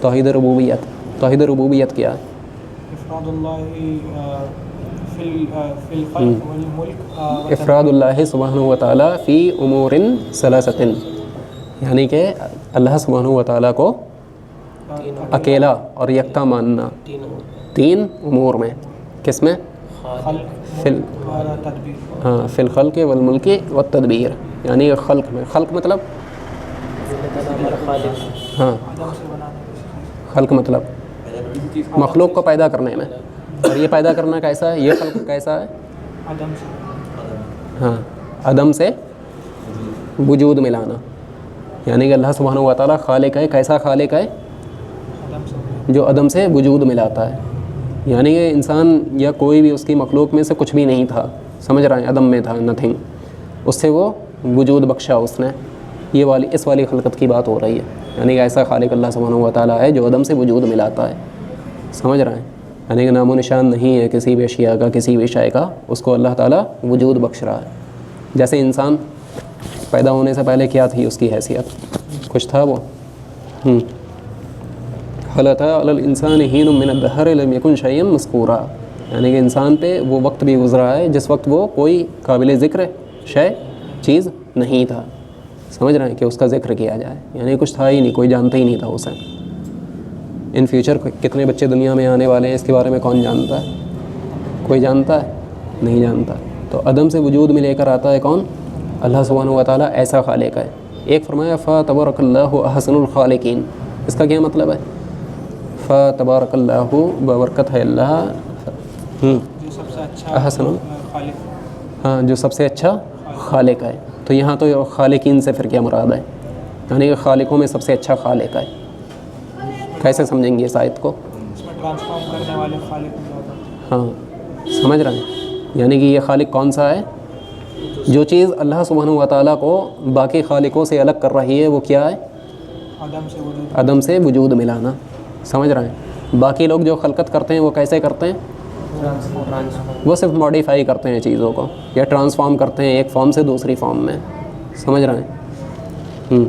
توحید ربوبیت. توحید ربوبیت کیا ہے؟ افراد اللہ فی الخلق والملک, افراد اللہ سبحانہ و تعالیٰ فی امور ثلاثۃ, یعنی کہ اللہ سبحانہ و تعالیٰ کو اکیلا اور یکتا ماننا 3 امور میں. کس میں؟ ہاں, فی الخلق والملک والتدبیر, یعنی خلق میں. خلق مطلب ہاں, خلق مطلب مخلوق کو پیدا کرنے میں. اور یہ پیدا کرنا کیسا ہے؟ یہ خلق کیسا ہے؟ ہاں, عدم سے وجود میں لانا. یعنی کہ اللہ سبحانہ و تعالیٰ خالق ہے. کیسا خالق ہے؟ جو عدم سے وجود میں لاتا ہے. یعنی کہ انسان یا کوئی بھی اس کی مخلوق میں سے کچھ بھی نہیں تھا, سمجھ رہے ہیں, عدم میں تھا, نتھنگ, اس سے وہ وجود بخشا اس نے. یہ والی اس والی خلقت کی بات ہو رہی ہے. یعنی کہ ایسا خالق اللہ سبحانہ و تعالیٰ ہے جو عدم سے وجود میں لاتا ہے, سمجھ رہے ہیں. یعنی کہ نام و نشان نہیں ہے کسی بھی اشیاء کا, کسی بھی شے کا, اس کو اللہ تعالیٰ وجود بخش رہا ہے. جیسے انسان پیدا ہونے سے پہلے کیا تھی اس کی حیثیت؟ کچھ تھا وہ. هل أتى على الإنسان حين من الدهر لم يكن شيئا مذكورا, یعنی کہ انسان پہ وہ وقت بھی گزرا ہے جس وقت وہ کوئی قابل ذکر شے چیز نہیں تھا. سمجھ رہے ہیں کہ اس کا ذکر کیا جائے, یعنی کچھ تھا ہی نہیں, کوئی جانتا ہی نہیں تھا اسے. ان فیوچر کتنے بچے دنیا میں آنے والے ہیں اس کے بارے میں کون جانتا ہے؟ کوئی جانتا ہے؟ نہیں جانتا. تو عدم سے وجود میں لے کر آتا ہے کون؟ اللہ سبحانہ و تعالیٰ ایسا خالق ہے. ایک فرمایا فتبارک اللہ احسن الخالقین. اس کا کیا مطلب ہے؟ فتبارک اللہ ببرکت ہے اللہ جو سب سے اچھا احسن خالق. ہاں جو سب سے اچھا خالق ہے. تو یہاں تو خالقین سے پھر کیا مراد ہے؟ یعنی کہ خالقوں میں سب سے اچھا خالق ہے. کیسے سمجھیں گے اس آیت کو؟ اس میں ٹرانسفارم کرنے والے خالق مراد. ہاں سمجھ رہے ہیں. یعنی کہ یہ خالق کون سا ہے؟ جو چیز اللہ سبحانہ و تعالیٰ کو باقی خالقوں سے الگ کر رہی ہے وہ کیا ہے؟ عدم سے وجود ملانا. سمجھ رہے ہیں. باقی لوگ جو خلقت کرتے ہیں وہ کیسے کرتے ہیں؟ وہ صرف ماڈیفائی کرتے ہیں چیزوں کو, یا ٹرانسفارم کرتے ہیں ایک فارم سے دوسری فارم میں. سمجھ رہے ہیں.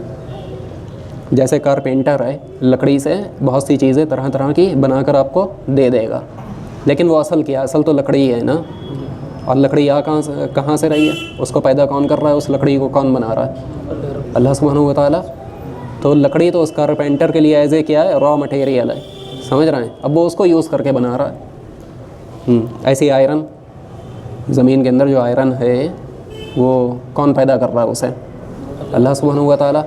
جیسے کارپینٹر ہے, لکڑی سے بہت سی چیزیں طرح طرح کی بنا کر آپ کو دے دے گا, لیکن وہ اصل کیا؟ اصل تو لکڑی ہے نا. اور لکڑی کہاں سے رہی ہے؟ اس کو پیدا کون کر رہا ہے؟ اس لکڑی کو کون بنا رہا ہے؟ اللہ سبحانہ و تعالیٰ. تو لکڑی تو اس کارپینٹر کے لیے ایز اے کیا ہے؟ را مٹیریل ہے. سمجھ رہے ہیں. اب وہ اس کو یوز کر کے بنا رہا ہے. ایسی آئرن, زمین کے اندر جو آئرن ہے وہ کون پیدا کر رہا ہے اسے؟ اللہ سبحانہ و تعالیٰ.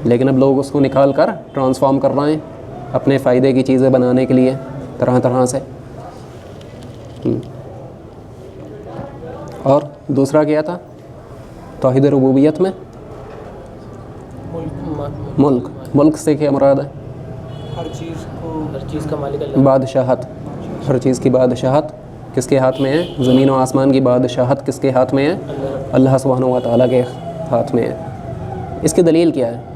لیکن اب لوگ اس کو نکال کر ٹرانسفارم کر رہے ہیں اپنے فائدے کی چیزیں بنانے کے لیے طرح طرح سے. اور دوسرا کیا تھا توحید ربوبیت میں؟ ملک. ملک سے کیا مراد ہے؟ ہر چیز کا مالک اللہ. بادشاہت. ہر چیز کی بادشاہت کس کے ہاتھ میں ہے؟ زمین و آسمان کی بادشاہت کس کے ہاتھ میں ہے؟ اللہ سبحانہ و تعالیٰ کے ہاتھ میں ہے. اس کی دلیل کیا ہے؟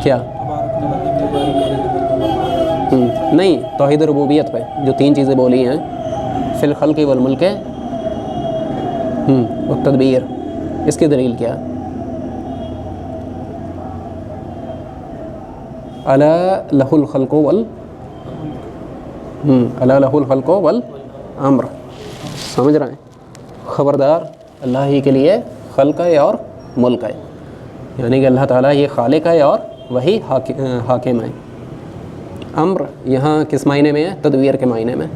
کیا؟ نہیں, توحید ربوبیت پہ جو تین چیزیں بولی ہیں, فی الخلق والملک والتدبیر, اس کی دلیل کیا ہے؟ الا لہ الخلق الا لہ الخلق والامر. سمجھ رہے ہیں. خبردار, اللہ ہی کے لیے خلق ہے اور ملک ہے. یعنی کہ اللہ تعالیٰ یہ خالق ہے اور وہی حاکم ہے. امر یہاں کس معنی میں ہے؟ تدبیر کے معنی میں.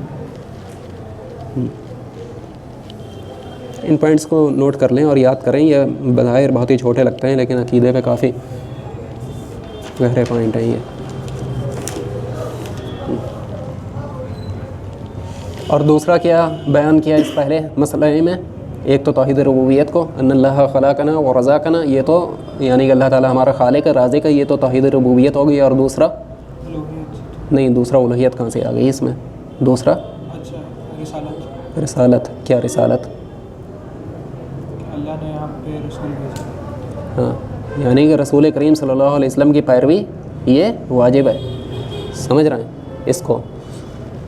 ان پوائنٹس کو نوٹ کر لیں اور یاد کریں. یہ بظاہر بہت ہی چھوٹے لگتے ہیں لیکن عقیدے پہ کافی گہرے پوائنٹ ہیں یہ. اور دوسرا کیا بیان کیا اس پہلے مسئلے میں؟ ایک تو توحید ربوبیت کو, ان اللہ خلقنا و رزقنا, یہ تو یعنی کہ اللہ تعالیٰ ہمارا خالق ہے, رازق ہے, یہ تو توحید ربوبیت ہو گئی. اور دوسرا نہیں, دوسرا الوہیت کہاں سے آ گئی اس میں؟ دوسرا رسالت. کیا رسالت؟ اللہ نے آپ پہ رسول بھیجا. ہاں, یعنی کہ رسول کریم صلی اللہ علیہ وسلم کی پیروی یہ واجب ہے. سمجھ رہے ہیں. اس کو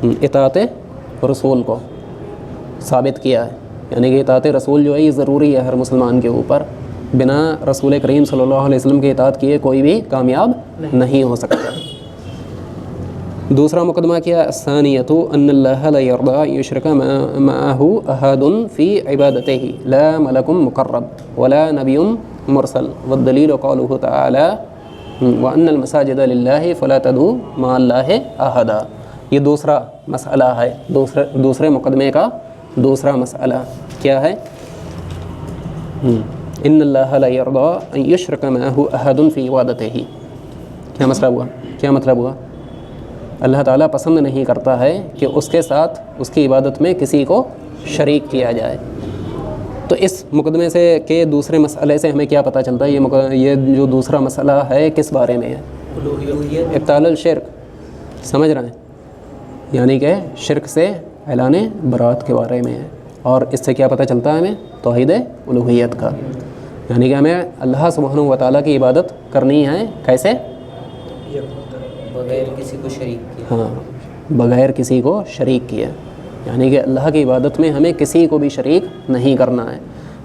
اطاعت رسول کو ثابت کیا ہے. یعنی کہ اطاعت رسول جو ہے یہ ضروری ہے ہر مسلمان کے اوپر. بنا رسول کریم صلی اللہ علیہ وسلم کی اطاعت کیے کوئی بھی کامیاب نہیں ہو سکتا. دوسرا مقدمہ کیا؟ ثانیۃ ان اللہ لا یرضی یشرک معہ احد فی عبادتہ لا ملک مقرب ولا نبی مرسل والدلیل قوله تعالی وان المساجد للہ فلا تدعوا مع اللہ احدا. یہ دوسرا مسئلہ ہے, دوسرے مقدمے کا دوسرا مسئلہ کیا ہے؟ ان اللہ لا یرضی ان یشرک معہ احد فی عبادتہ. کیا مسئلہ ہوا؟ کیا مطلب ہوا؟ اللہ تعالیٰ پسند نہیں کرتا ہے کہ اس کے ساتھ اس کی عبادت میں کسی کو شریک کیا جائے. تو اس مقدمے سے کہ دوسرے مسئلے سے ہمیں کیا پتہ چلتا ہے؟ یہ جو دوسرا مسئلہ ہے کس بارے میں ہے؟ ابطال الشرک. سمجھ رہے ہیں. یعنی کہ شرک سے اعلان برات کے بارے میں ہے. اور اس سے کیا پتہ چلتا ہے ہمیں؟ توحید الوہیت کا. یعنی کہ ہمیں اللہ سبحانہ و تعالیٰ کی عبادت کرنی ہے. کیسے؟ بغیر کسی کو شریک کیے. ہاں, بغیر کسی کو شریک کیے. یعنی کہ اللہ کی عبادت میں ہمیں کسی کو بھی شریک نہیں کرنا ہے,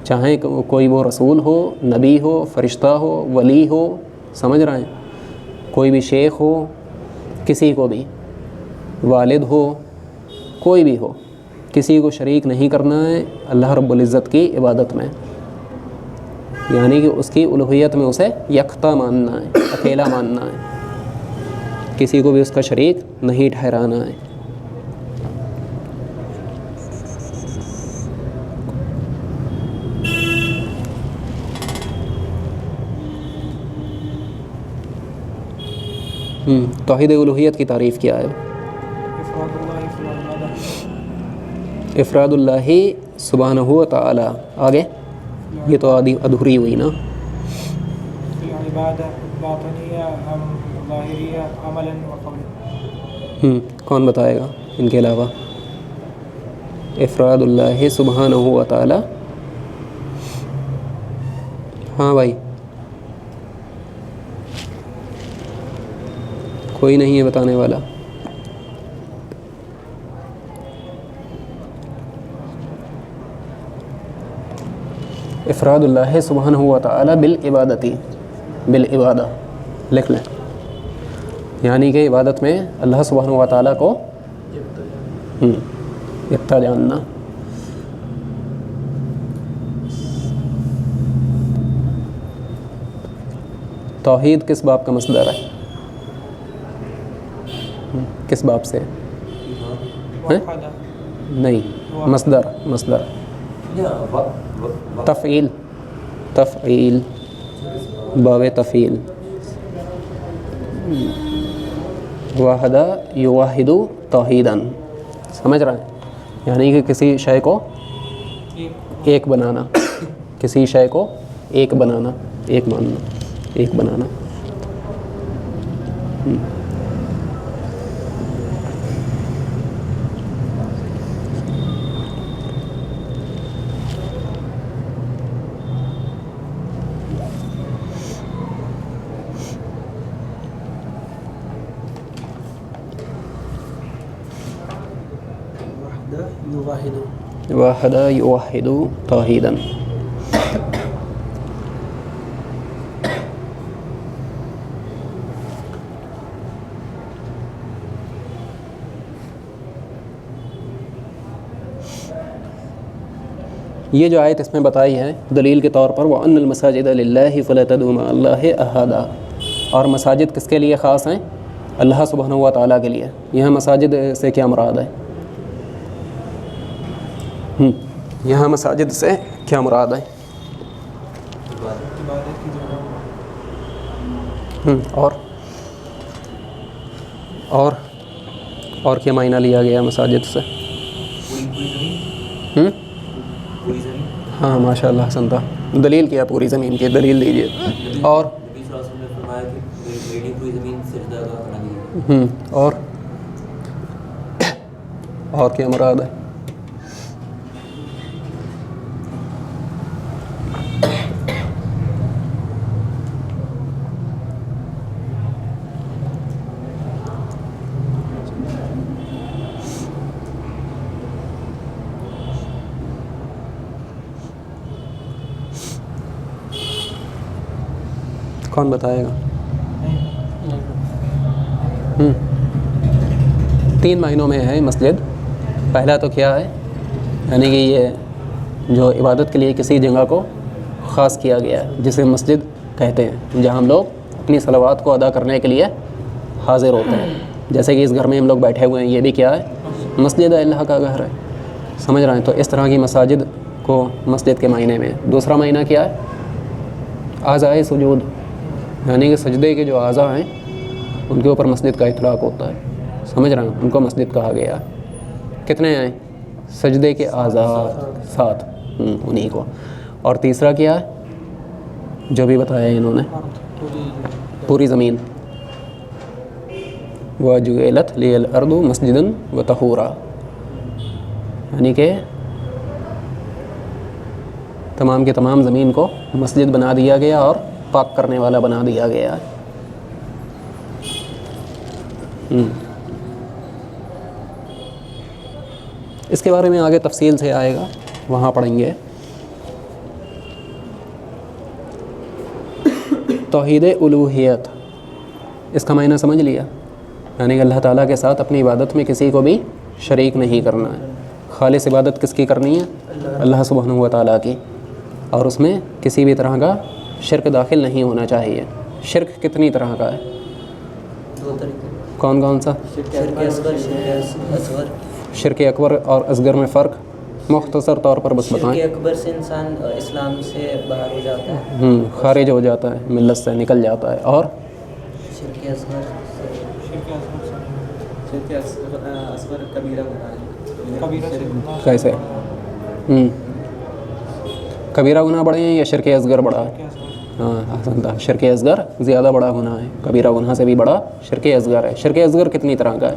چاہے کوئی وہ رسول ہو, نبی ہو, فرشتہ ہو, ولی ہو. سمجھ رہے ہیں. کوئی بھی شیخ ہو, کسی کو بھی, والد ہو, کوئی بھی ہو, کسی کو شریک نہیں کرنا ہے اللہ رب العزت کی عبادت میں. یعنی کہ اس کی الوہیت میں اسے یکتا ماننا ہے، اکیلا ماننا ہے، کسی کو بھی اس کا شریک نہیں ٹھہرانا ہے۔ توحید الوہیت کی تعریف کیا ہے؟ افراد اللہ فی العبادہ، افراد اللہ سبحانہ و تعالی، آگے یہ تو ادھوری ہوئی نا، فی العبادہ باطنیہ ام ظاہریہ عملا و قولا۔ کون بتائے گا ان کے علاوہ؟ افراد اللہ سبحانہ و تعالی، ہاں بھائی کوئی نہیں ہے بتانے والا؟ افراد اللہ سبحانہ و تعالی بالعبادتی، بالعبادہ لکھ لیں، یعنی کہ عبادت میں اللہ سبحانہ و تعالیٰ کو یکتا جاننا۔ توحید کس باب کا مصدر ہے؟ کس باب سے؟ وحدہ، نہیں، مصدر تفعیل، تفعیل، باب تفعیل، واحدہ یواحد توحیداً، سمجھ رہے ہیں؟ یعنی کہ کسی شے کو ایک بنانا، کسی شے کو ایک بنانا، ایک ماننا، ایک بنانا۔ واحدہ یوحد توحیداً۔ یہ جو آیت اس میں بتائی ہے دلیل کے طور پر، وَأَنَّ الْمَسَاجِدَ لِلَّهِ فَلَا تَدْعُوا مَعَ اللَّهِ أَحَدًا، اور مساجد کس کے لیے خاص ہیں؟ اللہ سبحانہ و تعالیٰ کے لیے۔ یہاں مساجد سے کیا مراد ہے؟ یہاں مساجد سے کیا مراد ہے؟ عبادت کی جگہ، اور کیا معنی لیا گیا مساجد سے؟ ہاں ماشاء اللہ حسن تھا، دلیل کیا پوری زمین کی دلیل دیجیے۔ اور اور کیا مراد ہے؟ کون بتائے گا؟ تین معنوں میں ہے مسجد۔ پہلا تو کیا ہے؟ یعنی کہ یہ جو عبادت کے لیے کسی جگہ کو خاص کیا گیا ہے جسے مسجد کہتے ہیں، جہاں ہم لوگ اپنی صلوات کو ادا کرنے کے لیے حاضر ہوتے ہیں۔ جیسے کہ اس گھر میں ہم لوگ بیٹھے ہوئے ہیں، یہ بھی کیا ہے؟ مسجد ہے، اللہ کا گھر ہے، سمجھ رہے ہیں؟ تو اس طرح کی مساجد کو مسجد کے معنی میں۔ دوسرا معنی کیا ہے؟ اعضائے سجود، یعنی کہ سجدے کے جو اعضاء ہیں ان کے اوپر مسجد کا اطلاق ہوتا ہے، سمجھ رہے ہیں؟ ان کو مسجد کہا گیا ہے۔ کتنے ہیں سجدے کے اعضاء؟ 7، انہی کو۔ اور تیسرا کیا ہے جو بھی بتایا انہوں نے؟ پوری زمین، وَجُعِلَتْ لِيَ الْأَرْضُ مَسْجِدًا وَطَهُورًا، یعنی کہ تمام کے تمام زمین کو مسجد بنا دیا گیا اور پاک کرنے والا بنا دیا گیا ہے۔ اس کے بارے میں آگے تفصیل سے آئے گا، وہاں پڑھیں گے۔ توحید الوہیت، اس کا معنی سمجھ لیا؟ یعنی کہ اللہ تعالیٰ کے ساتھ اپنی عبادت میں کسی کو بھی شریک نہیں کرنا ہے، خالص عبادت کس کی کرنی ہے؟ اللہ سبحانہ و تعالیٰ کی۔ اور اس میں کسی بھی طرح کا شرک داخل نہیں ہونا چاہیے۔ شرک کتنی طرح کا ہے؟ 2 طریقے، کون کون سا؟ شرک اصغر، شرک اصغر۔ شرک اکبر اور اصغر میں فرق مختصر طور پر بس بتائیں۔ شرک اکبر سے انسان اسلام سے باہر ہو جاتا ہے، خارج ہو جاتا ہے، ملت سے نکل جاتا ہے۔ اور شرک اصغر کبیرہ گناہ کیسے؟ کبیرہ گناہ بڑے ہیں یا شرک اصغر بڑا ہے؟ ہاں حسن تھا، شرک اصغر زیادہ بڑا گناہ ہے، کبیرہ گناہ سے بھی بڑا شرک اصغر ہے۔ شرک اصغر کتنی طرح کا ہے؟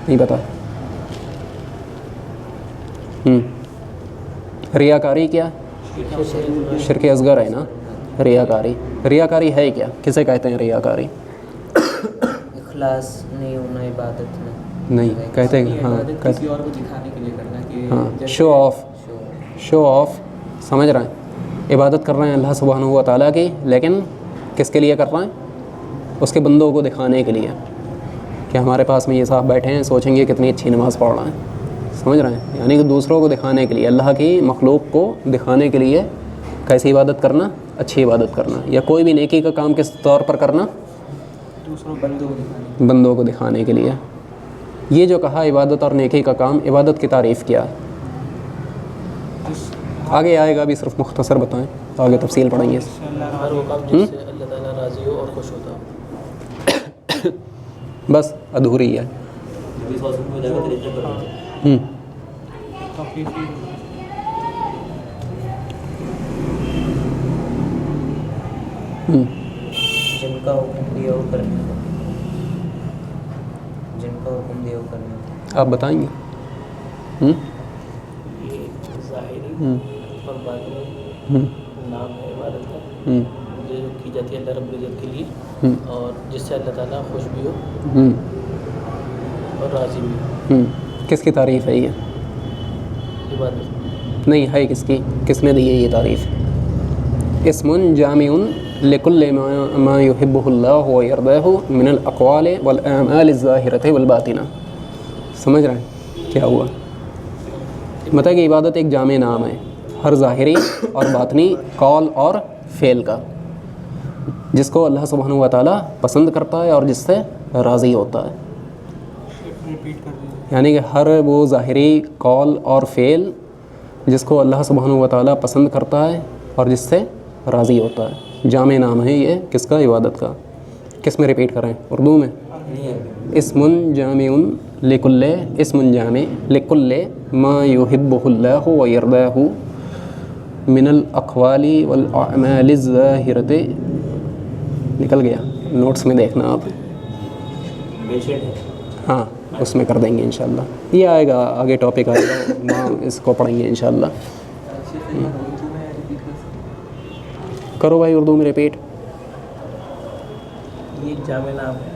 نہیں پتا؟ ریاکاری کیا؟ شرک اصغر ہے نا ریاکاری۔ ریاکاری ہے کیا؟ کسے کہتے ہیں ریاکاری؟ اخلاص نہیں ہونا عبادت میں، نہیں کہتے ہیں، ہاں کہتے کسی اور کو دکھانے کے لیے کرنا کہ ہاں شو آف سمجھ رہے ہیں؟ عبادت کر رہے ہیں اللہ سبحانہ و تعالیٰ کی، لیکن کس کے لیے کر رہے ہیں؟ اس کے بندوں کو دکھانے کے لیے کہ ہمارے پاس میں یہ صاحب بیٹھے ہیں، سوچیں گے کتنی اچھی نماز پڑھ رہے ہیں، سمجھ رہے ہیں؟ یعنی کہ دوسروں کو دکھانے کے لیے، اللہ کی مخلوق کو دکھانے کے لیے کیسی عبادت کرنا؟ اچھی عبادت کرنا، یا کوئی بھی نیکی کا کام کس طور پر کرنا؟ دوسروں بندوں بندوں کو دکھانے کے لیے۔ یہ جو کہا عبادت اور نیکی کا کام، عبادت کی تعریف کیا ہے؟ آگے آئے گا، بھی صرف مختصر بتائیں، آگے تفصیل پڑھیں گے۔ ہر وہ کام جس سے اللہ تعالیٰ راضی ہو اور خوش ہوتا ہو۔ بس ادھوری ہے۔ جن کا حکم دیا ہو کرنے کو، جن کا حکم دیا ہو کرنے کو۔ آپ بتائیں گے؟ یہ ظاہری اور باطنی نام ہے عبادت کا، جو کی جاتی ہے اللہ رب العزت کے لیے، اور جس سے اللہ تعالیٰ خوش بھی ہو اور راضی بھی ہو۔ کس کی تعریف ہے یہ؟ عبادت نہیں ہے کس کی؟ کس نے دی ہے یہ تعریف؟ اسم جامع لکل ما یحبہ اللہ ویرضاہ من الاقوال والاعمال الظاہرۃ والباطنہ۔ سمجھ رہے ہیں کیا ہوا؟ مطلب کہ عبادت ایک جامع نام ہے ہر ظاہری اور باطنی قول اور فعل کا، جس کو اللہ سبحانہ و تعالیٰ پسند کرتا ہے اور جس سے راضی ہوتا ہے۔ یعنی کہ ہر وہ ظاہری قول اور فعل جس کو اللہ سبحانہ و تعالیٰ پسند کرتا ہے اور جس سے راضی ہوتا ہے، جامع نام ہے یہ کس کا؟ عبادت کا۔ کس میں ریپیٹ کریں؟ اردو میں؟ اسم جامع لکل، اسم جامع لکل ما یحبہ اللہ ویرضاہ من الاقوال والاعمال الظاہرۃ۔ نکل گیا؟ نوٹس میں دیکھنا آپ، ہاں اس میں کر دیں گے انشاءاللہ۔ یہ آئے گا آگے، ٹاپک آئے گا، وہاں اس کو پڑھیں گے انشاءاللہ۔ کرو بھائی اردو میں ریپیٹ۔ یہ ایک جامع نام ہے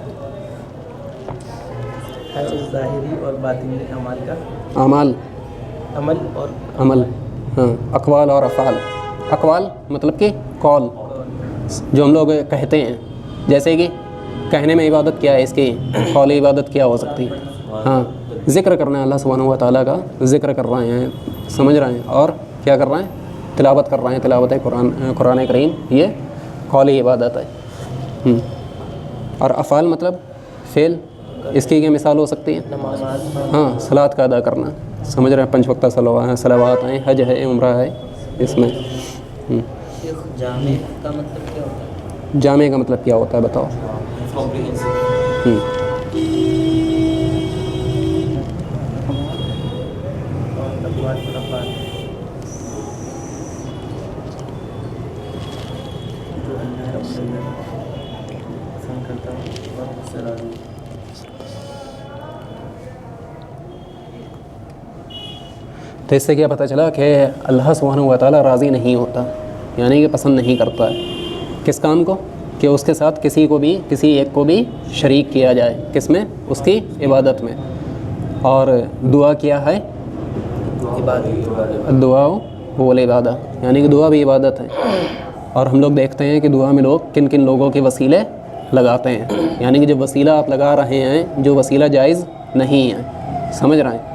ہر ظاہری اور باطنی اعمال کا، اعمال، عمل اور عمل، ہاں، اقوال اور افعال۔ اقوال مطلب کہ قول، جو ہم لوگ کہتے ہیں، جیسے کہ کہنے میں عبادت کیا ہے اس کی؟ قول عبادت کیا ہو سکتی ہے؟ ہاں، ذکر کرنا ہے اللہ سبحانہ و تعالیٰ کا، ذکر کر رہے ہیں، سمجھ رہے ہیں، اور کیا کر رہے ہیں؟ تلاوت کر رہے ہیں، تلاوت قرآن کریم، یہ قولی عبادت ہے۔ اور افعال مطلب فعل، اس کی کیا مثال ہو سکتی ہے؟ ہاں، صلاۃ کا ادا کرنا، سمجھ رہے ہیں، 5 وقتہ صلوات ہیں، حج ہے، عمرہ ہے، اس میں۔ جامع کا مطلب کیا ہوتا ہے؟ جامع کا مطلب کیا ہوتا ہے بتاؤ؟ تو اس سے کیا پتہ چلا کہ اللہ سبحانہ و تعالیٰ راضی نہیں ہوتا، یعنی کہ پسند نہیں کرتا ہے کس کام کو؟ کہ اس کے ساتھ کسی کو بھی، کسی ایک کو بھی شریک کیا جائے، کس میں؟ اس کی عبادت میں۔ اور دعا کیا ہے؟ دعا وہ العبادہ، یعنی کہ دعا بھی عبادت ہے۔ اور ہم لوگ دیکھتے ہیں کہ دعا میں لوگ کن کن لوگوں کے وسیلے لگاتے ہیں، یعنی کہ جو وسیلہ آپ لگا رہے ہیں، جو وسیلہ جائز نہیں ہے، سمجھ رہے ہیں؟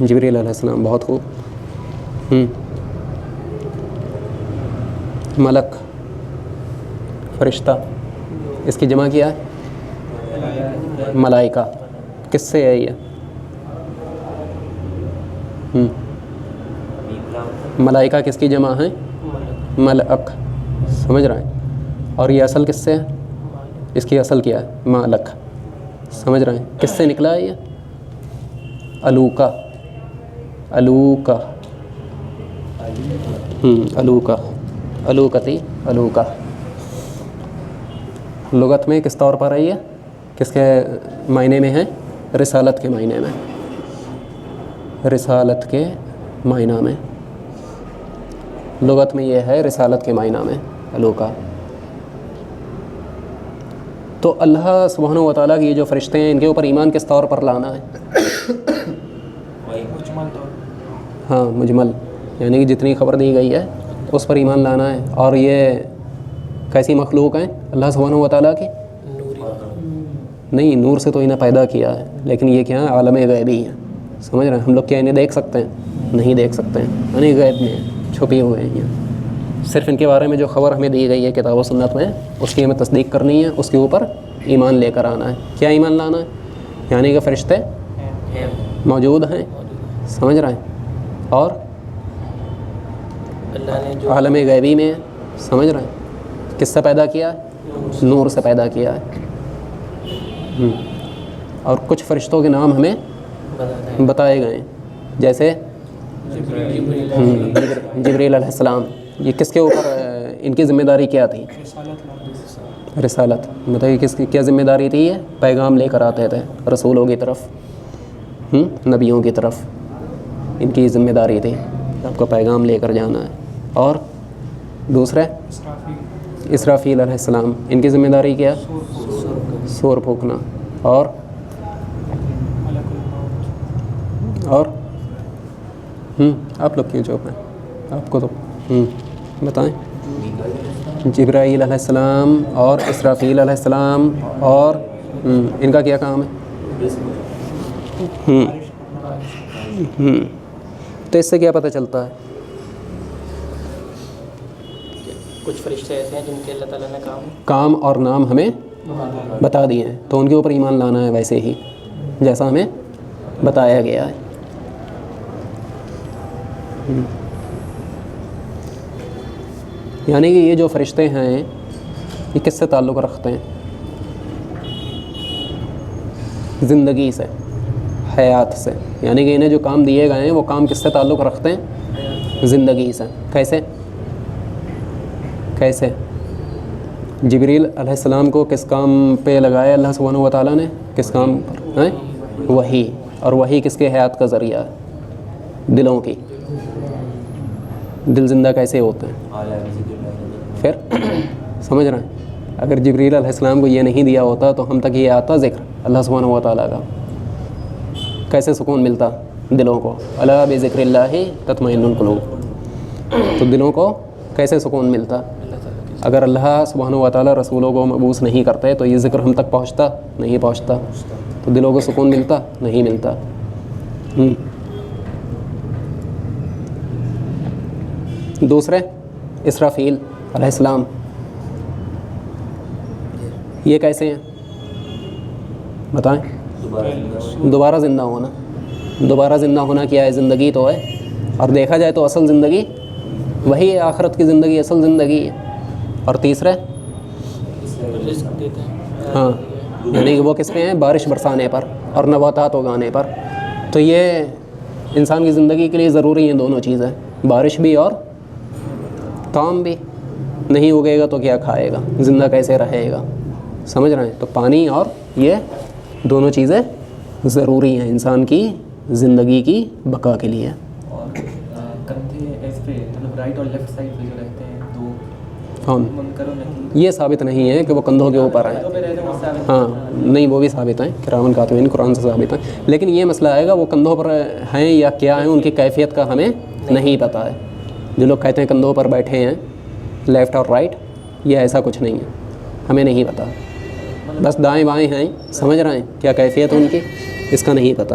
جبریل علیہ السلام، بہت خوب. ملک، فرشتہ، اس کی جمع کیا ہے ملائکہ. کس سے ہے یہ؟ ملائکہ کس کی جمع ہے؟ ملک. سمجھ رہے ہیں؟ اور یہ اصل کس سے ہے؟ اس کی اصل کیا ہے؟ ملک. سمجھ رہے ہیں؟ کس سے نکلا ہے یہ؟ الوکا. الوکا. الوکا. الوکتی. الوکا. لغت میں کس طور پر ہے یہ؟ کس کے معنی میں ہے؟ رسالت کے معنی میں. رسالت کے معنی میں. لغت میں یہ ہے رسالت کے معنی میں الوکا. تو اللہ سبحانہ و تعالیٰ کی یہ جو فرشتے ہیں ان کے اوپر ایمان کس طور پر لانا ہے؟ ہاں مجمل، یعنی کہ جتنی خبر دی گئی ہے اس پر ایمان لانا ہے. اور یہ کیسی مخلوق ہیں اللہ سبحانہ و تعالیٰ کی؟ نہیں، نور سے تو انہیں پیدا کیا ہے، لیکن یہ کیا ہے؟ عالم غیبی ہے. سمجھ رہے ہیں؟ ہم لوگ کیا انہیں دیکھ سکتے ہیں؟ نہیں دیکھ سکتے ہیں، یعنی غیب میں چھپے ہوئے ہیں. صرف ان کے بارے میں جو خبر ہمیں دی گئی ہے کتاب و سنت میں اس کی ہمیں تصدیق کرنی ہے، اس کے اوپر ایمان لے کر آنا ہے. کیا ایمان لانا ہے؟ یعنی کہ فرشتے موجود ہیں. سمجھ رہے ہیں؟ اور اللہ نے جو عالم غیبی میں ہے. سمجھ رہے ہیں؟ کس سے پیدا کیا ہے؟ نور سے پیدا کیا ہے. اور کچھ فرشتوں کے نام ہمیں بتائے گئے ہیں، جیسے جبریل علیہ السلام. یہ کس کے اوپر ان کی ذمہ داری کیا تھی؟ رسالت. بتائیے کس کی کیا ذمہ داری تھی؟ یہ پیغام لے کر آتے تھے رسولوں کی طرف، نبیوں کی طرف. ان کی ذمہ داری تھی آپ کو پیغام لے کر جانا ہے. اور دوسرے اسرافیل علیہ السلام، ان کی ذمہ داری کیا؟ سور پھونکنا. اور آپ لوگ کیوں چوپ ہیں؟ آپ کو تو بتائیں. جبرائیل علیہ السلام اور اسرافیل علیہ السلام، اور ان کا کیا کام ہے؟ تو اس سے کیا پتہ چلتا ہے؟ کچھ فرشتے ایسے ہیں جن کے اللہ تعالیٰ نے کام اور نام ہمیں بتا دیے ہیں، تو ان کے اوپر ایمان لانا ہے ویسے ہی جیسا ہمیں بتایا گیا ہے. یعنی کہ یہ جو فرشتے ہیں یہ کس سے تعلق رکھتے ہیں؟ زندگی سے، حیات سے. یعنی کہ انہیں جو کام دیے گئے ہیں وہ کام کس سے تعلق رکھتے ہیں؟ زندگی سے. کیسے؟ کیسے؟ جبریل علیہ السلام کو کس کام پہ لگایا اللہ سبحانہ و تعالیٰ نے؟ کس کام پر؟ وحی. اور وحی کس کے حیات کا ذریعہ ہے؟ دلوں کی. دل زندہ کیسے ہوتے ہیں؟ پھر سمجھ رہے ہیں؟ اگر جبریل علیہ السلام کو یہ نہیں دیا ہوتا تو ہم تک یہ آتا ذکر اللہ سبحانہ و تعالیٰ کا، کیسے سکون ملتا دلوں کو؟ الا بذکر اللہ تطمئن القلوب. تو دلوں کو کیسے سکون ملتا؟ اگر اللہ سبحانہ و تعالیٰ رسولوں کو مبعوث نہیں کرتے تو یہ ذکر ہم تک پہنچتا نہیں پہنچتا. تو دلوں کو سکون ملتا نہیں ملتا. دوسرے اسرافیل علیہ السلام، یہ کیسے ہیں بتائیں؟ دوبارہ زندہ ہونا. دوبارہ زندہ ہونا کیا ہے؟ زندگی تو ہے. اور دیکھا جائے تو اصل زندگی وہی ہے، آخرت کی زندگی اصل زندگی ہے. اور تیسرے رزق دیتے ہیں. ہاں، یعنی کہ وہ کس پہ ہیں؟ بارش برسانے پر اور نباتات اگانے پر. تو یہ انسان کی زندگی کے لیے ضروری ہیں دونوں چیزیں، بارش بھی اور طعام بھی. نہیں اگے گا تو کیا کھائے گا؟ زندہ کیسے رہے گا؟ سمجھ رہے ہیں؟ تو پانی اور یہ دونوں چیزیں ضروری ہیں انسان کی زندگی کی بقا کے لیے. اور کندھے اس پہ مطلب رائٹ اور لیفٹ سائڈ پہ جو رہتے ہیں دو، کون؟ منکر و نکیر. یہ ثابت نہیں ہے کہ وہ کندھوں کے اوپر ہیں. ہاں نہیں، وہ بھی ثابت ہیں، کرامن کاتبین قرآن سے ثابت ہیں. لیکن یہ مسئلہ آئے گا وہ کندھوں پر ہیں یا کیا ہیں، ان کی کیفیت کا ہمیں نہیں پتہ ہے. جو لوگ کہتے ہیں کندھوں پر بیٹھے ہیں لیفٹ اور رائٹ، یہ ایسا کچھ نہیں ہے، ہمیں نہیں پتہ. بس دائیں بائیں ہیں. سمجھ رہے ہیں؟ کیا کیفیت ان کی اس کا نہیں پتہ.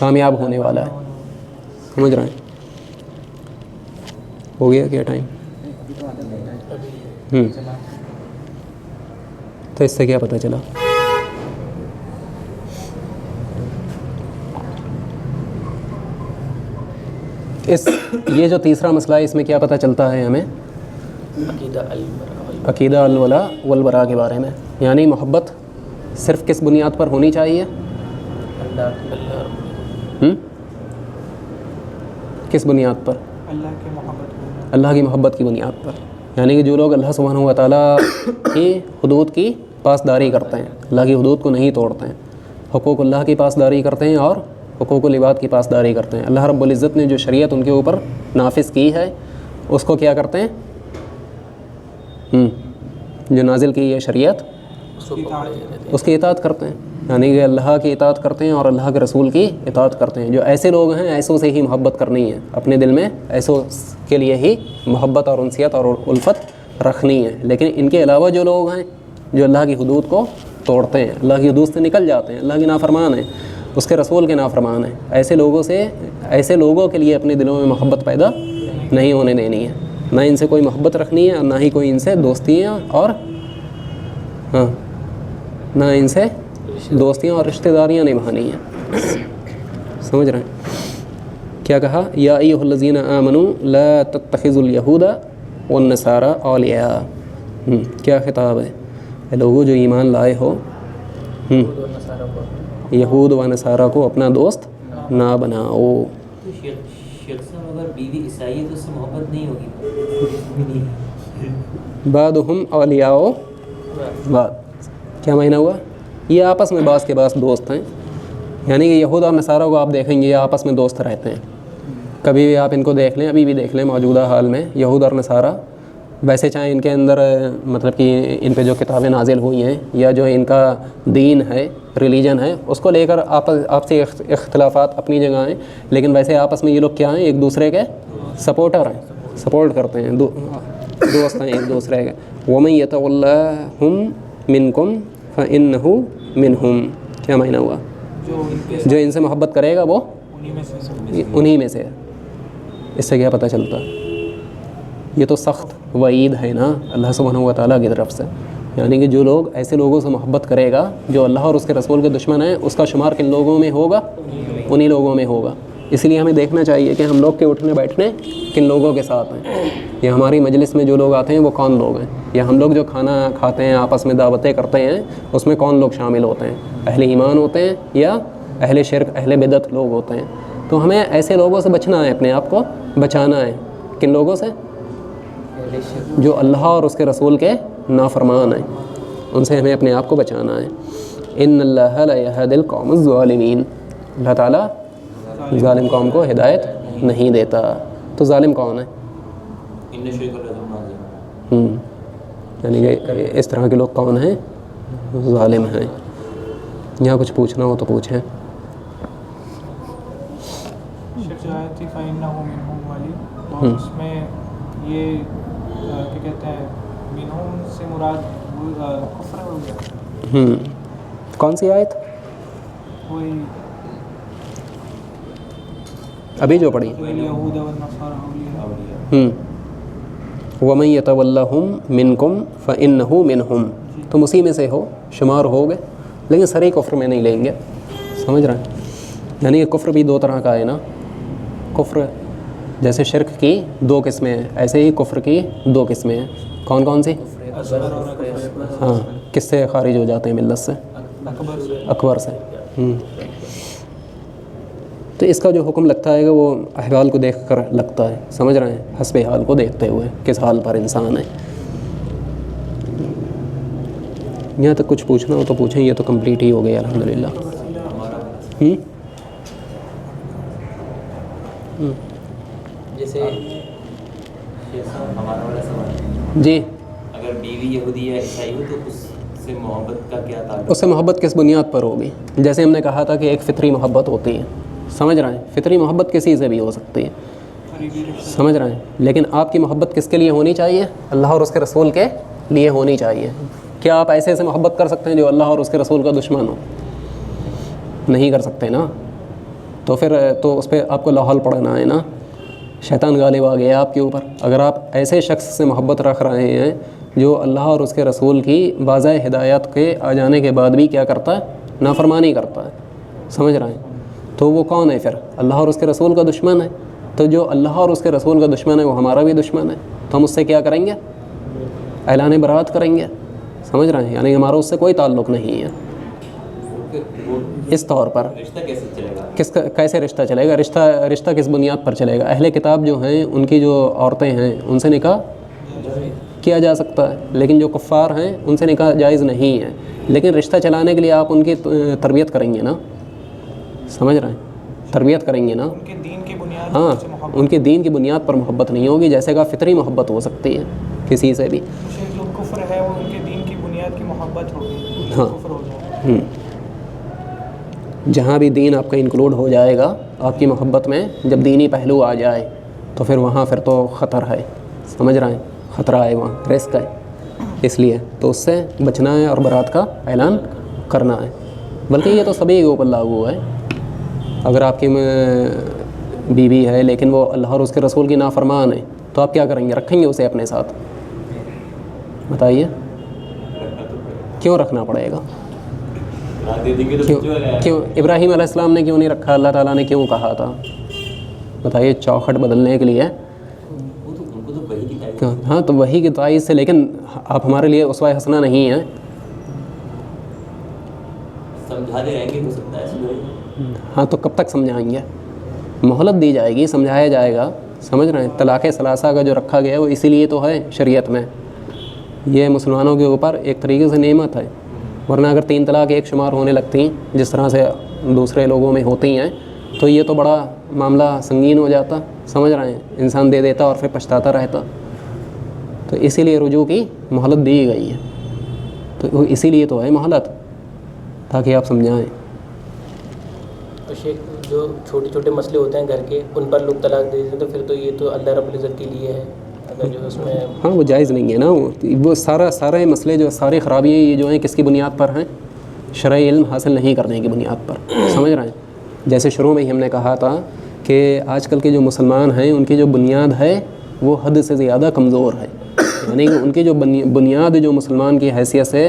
کامیاب ہونے والا ہے. سمجھ رہے ہیں؟ ہو گیا کیا ٹائم؟ تو اس سے کیا پتہ چلا؟ یہ جو تیسرا مسئلہ ہے اس میں کیا پتہ چلتا ہے ہمیں؟ عقیدہ الولا والبراء کے بارے میں. یعنی محبت صرف کس بنیاد پر ہونی چاہیے؟ کس بنیاد پر؟ اللہ کی محبت کی بنیاد پر. یعنی کہ جو لوگ اللہ سبحانہ و تعالیٰ کی حدود کی پاسداری کرتے ہیں، اللہ کی حدود کو نہیں توڑتے ہیں، حقوق اللہ کی پاسداری کرتے ہیں اور حقوق العباد کی پاسداری کرتے ہیں. اللہ رب العزت نے جو شریعت ان کے اوپر نافذ کی ہے اس کو کیا کرتے ہیں؟ جو نازل کی ہے شریعت اس کی اطاعت کرتے ہیں. یعنی کہ اللہ کی اطاعت کرتے ہیں اور اللہ کے رسول کی اطاعت کرتے ہیں. جو ایسے لوگ ہیں ایسوں سے ہی محبت کرنی ہے، اپنے دل میں ایسوں کے لیے ہی محبت اور انسیت اور الفت رکھنی ہے. لیکن ان کے علاوہ جو لوگ ہیں جو اللہ کی حدود کو توڑتے ہیں، اللہ کی حدود سے نکل جاتے ہیں، اللہ کے نافرمان ہیں، اس کے رسول کے نافرمان ہیں، ایسے لوگوں کے لیے اپنے دلوں میں محبت پیدا نہیں ہونے دینی ہے. نہ ان سے کوئی محبت رکھنی ہے اور نہ ہی کوئی ان سے دوستیاں اور نہ ان سے دوستیاں اور رشتہ داریاں نبھانی ہیں. سمجھ رہے ہیں کیا کہا؟ یا ایھا الذین آمنوا لا تتخذوا اليہود والنصارى اولیاء. کیا خطاب ہے؟ اے لوگوں جو ایمان لائے ہو، یہود و نصارہ کو اپنا دوست نہ بناؤ. شخص اگر بیوی عیسائی ہے تو اس سے محبت نہیں ہوگی. بعضهم اولیاء بعض. کیا معنی ہوا؟ یہ آپس میں بعض کے بعض دوست ہیں. یعنی کہ یہود اور نصارہ کو آپ دیکھیں گے یہ آپس میں دوست رہتے ہیں. کبھی بھی آپ ان کو دیکھ لیں، ابھی بھی دیکھ لیں موجودہ حال میں یہود اور نصارہ، ویسے چاہے ان کے اندر مطلب کہ ان پہ جو کتابیں نازل ہوئی ہیں یا جو ان کا دین ہے، ریلیجن ہے، اس کو لے کر آپ سے اختلافات اپنی جگہ ہیں، لیکن ویسے آپس میں یہ لوگ کیا ہیں؟ ایک دوسرے کے سپورٹر ہیں، سپورٹ کرتے ہیں، دوست ہیں ایک دوسرے کے. وَمَن يَتَوَلَّهُم مِّنكُمْ فَإِنَّهُ مِنْهُمْ. کیا معنی ہوا؟ جو ان سے محبت کرے گا وہ انہی میں سے. اس سے کیا پتہ چلتا؟ یہ تو سخت وعید ہے نا اللہ سبحانہ و تعالیٰ کی طرف سے. یعنی کہ جو لوگ ایسے لوگوں سے محبت کرے گا جو اللہ اور اس کے رسول کے دشمن ہیں، اس کا شمار کن لوگوں میں ہوگا؟ انہی لوگوں میں ہوگا. اس لیے ہمیں دیکھنا چاہیے کہ ہم لوگ کے اٹھنے بیٹھنے کن لوگوں کے ساتھ ہیں، یا ہماری مجلس میں جو لوگ آتے ہیں وہ کون لوگ ہیں، یا ہم لوگ جو کھانا کھاتے ہیں آپس میں دعوتیں کرتے ہیں اس میں کون لوگ شامل ہوتے ہیں، اہل ایمان ہوتے ہیں یا اہل شرک اہل بدعت لوگ ہوتے ہیں. تو ہمیں ایسے لوگوں سے بچنا ہے، اپنے آپ کو بچانا ہے. کن لوگوں سے؟ جو اللہ اور اس کے رسول کے نافرمان ہیں، ان سے ہمیں اپنے آپ کو بچانا ہے. ان اللہ لا یہدی القوم الظالمین. اللہ تعالیٰ ظالم قوم کو ہدایت نہیں دیتا. تو ظالم کون ہے؟ یعنی کہ اس طرح کے لوگ کون ہیں؟ ظالم ہیں. یہاں کچھ پوچھنا ہو تو پوچھیں. اس میں یہ کیا کہتے ہیں منہم سے مراد کفر ہو گیا. کون سی آیت؟ وہی ابھی جو پڑھی. یہود والنصارى اولیاء. وَمَن يَتَوَلَّهُم مِّنكُمْ فَإِنَّهُ مِنْهُمْ. تم اسی میں سے ہو، شمار ہو گئے، لیکن سرے کفر میں نہیں لیں گے. سمجھ رہے ہیں؟ یعنی کہ کفر بھی دو طرح کا ہے نا. کفر جیسے شرک کی دو قسمیں ہیں، ایسے ہی کفر کی دو قسمیں ہیں. کون کون سی؟ ہاں، کس سے خارج ہو جاتے ہیں ملت سے؟ اکبر سے. تو اس کا جو حکم لگتا ہے کہ وہ احوال کو دیکھ کر لگتا ہے. سمجھ رہے ہیں؟ حسب حال کو دیکھتے ہوئے کس حال پر انسان ہے. یہاں تک کچھ پوچھنا ہو تو پوچھیں. یہ تو کمپلیٹ ہی ہو گئی الحمدللہ. جیسے ہمارا والا سوال جی، اگر بیوی یہودی یا عیسائی ہو تو اس سے محبت کا کیا تعلق؟ اس سے محبت کس بنیاد پر ہوگی؟ جیسے ہم نے کہا تھا کہ ایک فطری محبت ہوتی ہے. سمجھ رہے ہیں؟ فطری محبت کسی سے بھی ہو سکتی ہے. سمجھ رہے ہیں؟ لیکن آپ کی محبت کس کے لیے ہونی چاہیے؟ اللہ اور اس کے رسول کے لیے ہونی چاہیے. کیا آپ ایسے سے محبت کر سکتے ہیں جو اللہ اور اس کے رسول کا دشمن ہو؟ نہیں کر سکتے نا. تو پھر تو اس پہ آپ کو لاحول پڑنا ہے نا, شیطان غالب آ گیا آپ کے اوپر. اگر آپ ایسے شخص سے محبت رکھ رہے ہیں جو اللہ اور اس کے رسول کی واضح ہدایت کے آ جانے کے بعد بھی کیا کرتا ہے, نافرمانی کرتا ہے, سمجھ رہے ہیں, تو وہ کون ہے پھر؟ اللہ اور اس کے رسول کا دشمن ہے. تو جو اللہ اور اس کے رسول کا دشمن ہے وہ ہمارا بھی دشمن ہے, تو ہم اس سے کیا کریں گے؟ اعلان برات کریں گے, سمجھ رہے ہیں, یعنی ہمارا اس سے کوئی تعلق نہیں ہے. اس طور پر رشتہ کیسے چلے گا؟ کیسے رشتہ چلے گا؟ رشتہ کس بنیاد پر چلے گا؟ اہل کتاب جو ہیں ان کی جو عورتیں ہیں ان سے نکاح کیا جا سکتا ہے, لیکن جو کفار ہیں ان سے نکاح جائز نہیں ہے. لیکن رشتہ چلانے کے لیے آپ ان کی تربیت کریں گے نا, سمجھ رہے ہیں, تربیت کریں گے نا. ان کے دین کی بنیاد ہاں, سے محبت. ان کے دین کی بنیاد پر محبت نہیں ہوگی, جیسے کہ فطری محبت ہو سکتی ہے کسی سے بھی. جو کفر ہے وہ ان کے دین کی بنیاد کی محبت ہوگی, ہاں. کفر ہو جائے. جہاں بھی دین آپ کا انکلوڈ ہو جائے گا آپ کی محبت میں, جب دینی پہلو آ جائے تو پھر وہاں پھر تو خطر ہے, سمجھ رہے ہیں, خطرہ ہے, وہاں رسک ہے. اس لیے تو اس سے بچنا ہے اور برات کا اعلان کرنا ہے. بلکہ یہ تو سبھی کے اوپر لاگو ہے. اگر آپ کی بیوی ہے لیکن وہ اللہ اور اس کے رسول کی نافرمان ہے تو آپ کیا کریں گے؟ رکھیں گے اسے اپنے ساتھ؟ بتائیے کیوں رکھنا پڑے گا؟ کیوں ابراہیم علیہ السلام نے کیوں نہیں رکھا؟ اللہ تعالیٰ نے کیوں کہا تھا؟ بتائیے, چوکھٹ بدلنے کے لیے. ہاں, تو وہی کی تائید سے, لیکن آپ ہمارے لیے اسوہ حسنہ نہیں ہیں. سمجھاتے رہیں گے تو سکتا ہے. ہاں, تو کب تک سمجھائیں گے؟ مہلت دی جائے گی, سمجھایا جائے گا, سمجھ رہے ہیں. طلاق ثلاثہ کا جو رکھا گیا ہے وہ اسی لیے تو ہے شریعت میں. یہ مسلمانوں کے اوپر ایک طریقے سے نعمت ہے, ورنہ اگر 3 طلاق ایک شمار ہونے لگتی ہیں جس طرح سے دوسرے لوگوں میں ہوتی ہیں تو یہ تو بڑا معاملہ سنگین ہو جاتا, سمجھ رہے ہیں. انسان دے دیتا اور پھر پچھتاتا رہتا. تو اسی لیے رجوع کی مہلت دی گئی ہے. تو اسی لیے تو ہے مہلت, تاکہ آپ سمجھائیں. تو شیخ جو چھوٹے چھوٹے مسئلے ہوتے ہیں گھر کے, ان پر لوگ طلاق دے دیتے ہیں, تو پھر تو یہ تو اللہ رب العزت کے لیے ہے. اگر جو اس میں ہاں, وہ جائز نہیں ہے نا. وہ سارے مسئلے جو ساری خرابیاں یہ جو ہیں کس کی بنیاد پر ہیں؟ شرعی علم حاصل نہیں کرنے کی بنیاد پر, سمجھ رہے ہیں. جیسے شروع میں ہی ہم نے کہا تھا کہ آج کل کے جو مسلمان ہیں ان کی جو بنیاد ہے وہ حد سے زیادہ کمزور ہے. یعنی کہ ان کی جو بنیاد جو مسلمان کی حیثیت سے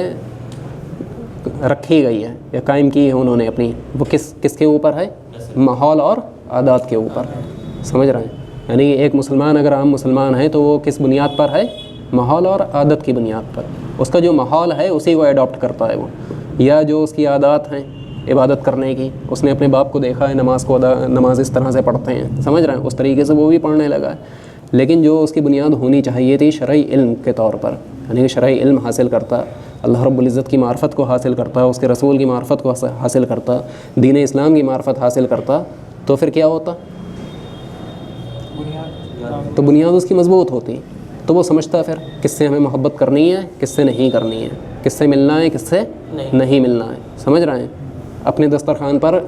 رکھی گئی ہے یا قائم کی ہے انہوں نے اپنی, وہ کس کے اوپر ہے؟ ماحول اور عادات کے اوپر, سمجھ رہے ہیں. یعنی ایک مسلمان اگر عام مسلمان ہے تو وہ کس بنیاد پر ہے؟ ماحول اور عادت کی بنیاد پر. اس کا جو ماحول ہے اسی کو ایڈاپٹ کرتا ہے وہ, یا جو اس کی عادات ہیں عبادت کرنے کی, اس نے اپنے باپ کو دیکھا ہے نماز اس طرح سے پڑھتے ہیں, سمجھ رہے ہیں, اس طریقے سے وہ بھی پڑھنے لگا ہے. لیکن جو اس کی بنیاد ہونی چاہیے تھی شرعی علم کے طور پر, یعنی کہ شرعی علم حاصل کرتا, اللہ رب العزت کی معرفت کو حاصل کرتا, اس کے رسول کی معرفت کو حاصل کرتا, دین اسلام کی معرفت حاصل کرتا, تو پھر کیا ہوتا؟ تو بنیاد اس کی مضبوط ہوتی. تو وہ سمجھتا پھر کس سے ہمیں محبت کرنی ہے, کس سے نہیں کرنی ہے, کس سے ملنا ہے, کس سے نہیں ملنا ہے, سمجھ رہے ہیں. اپنے دسترخوان پر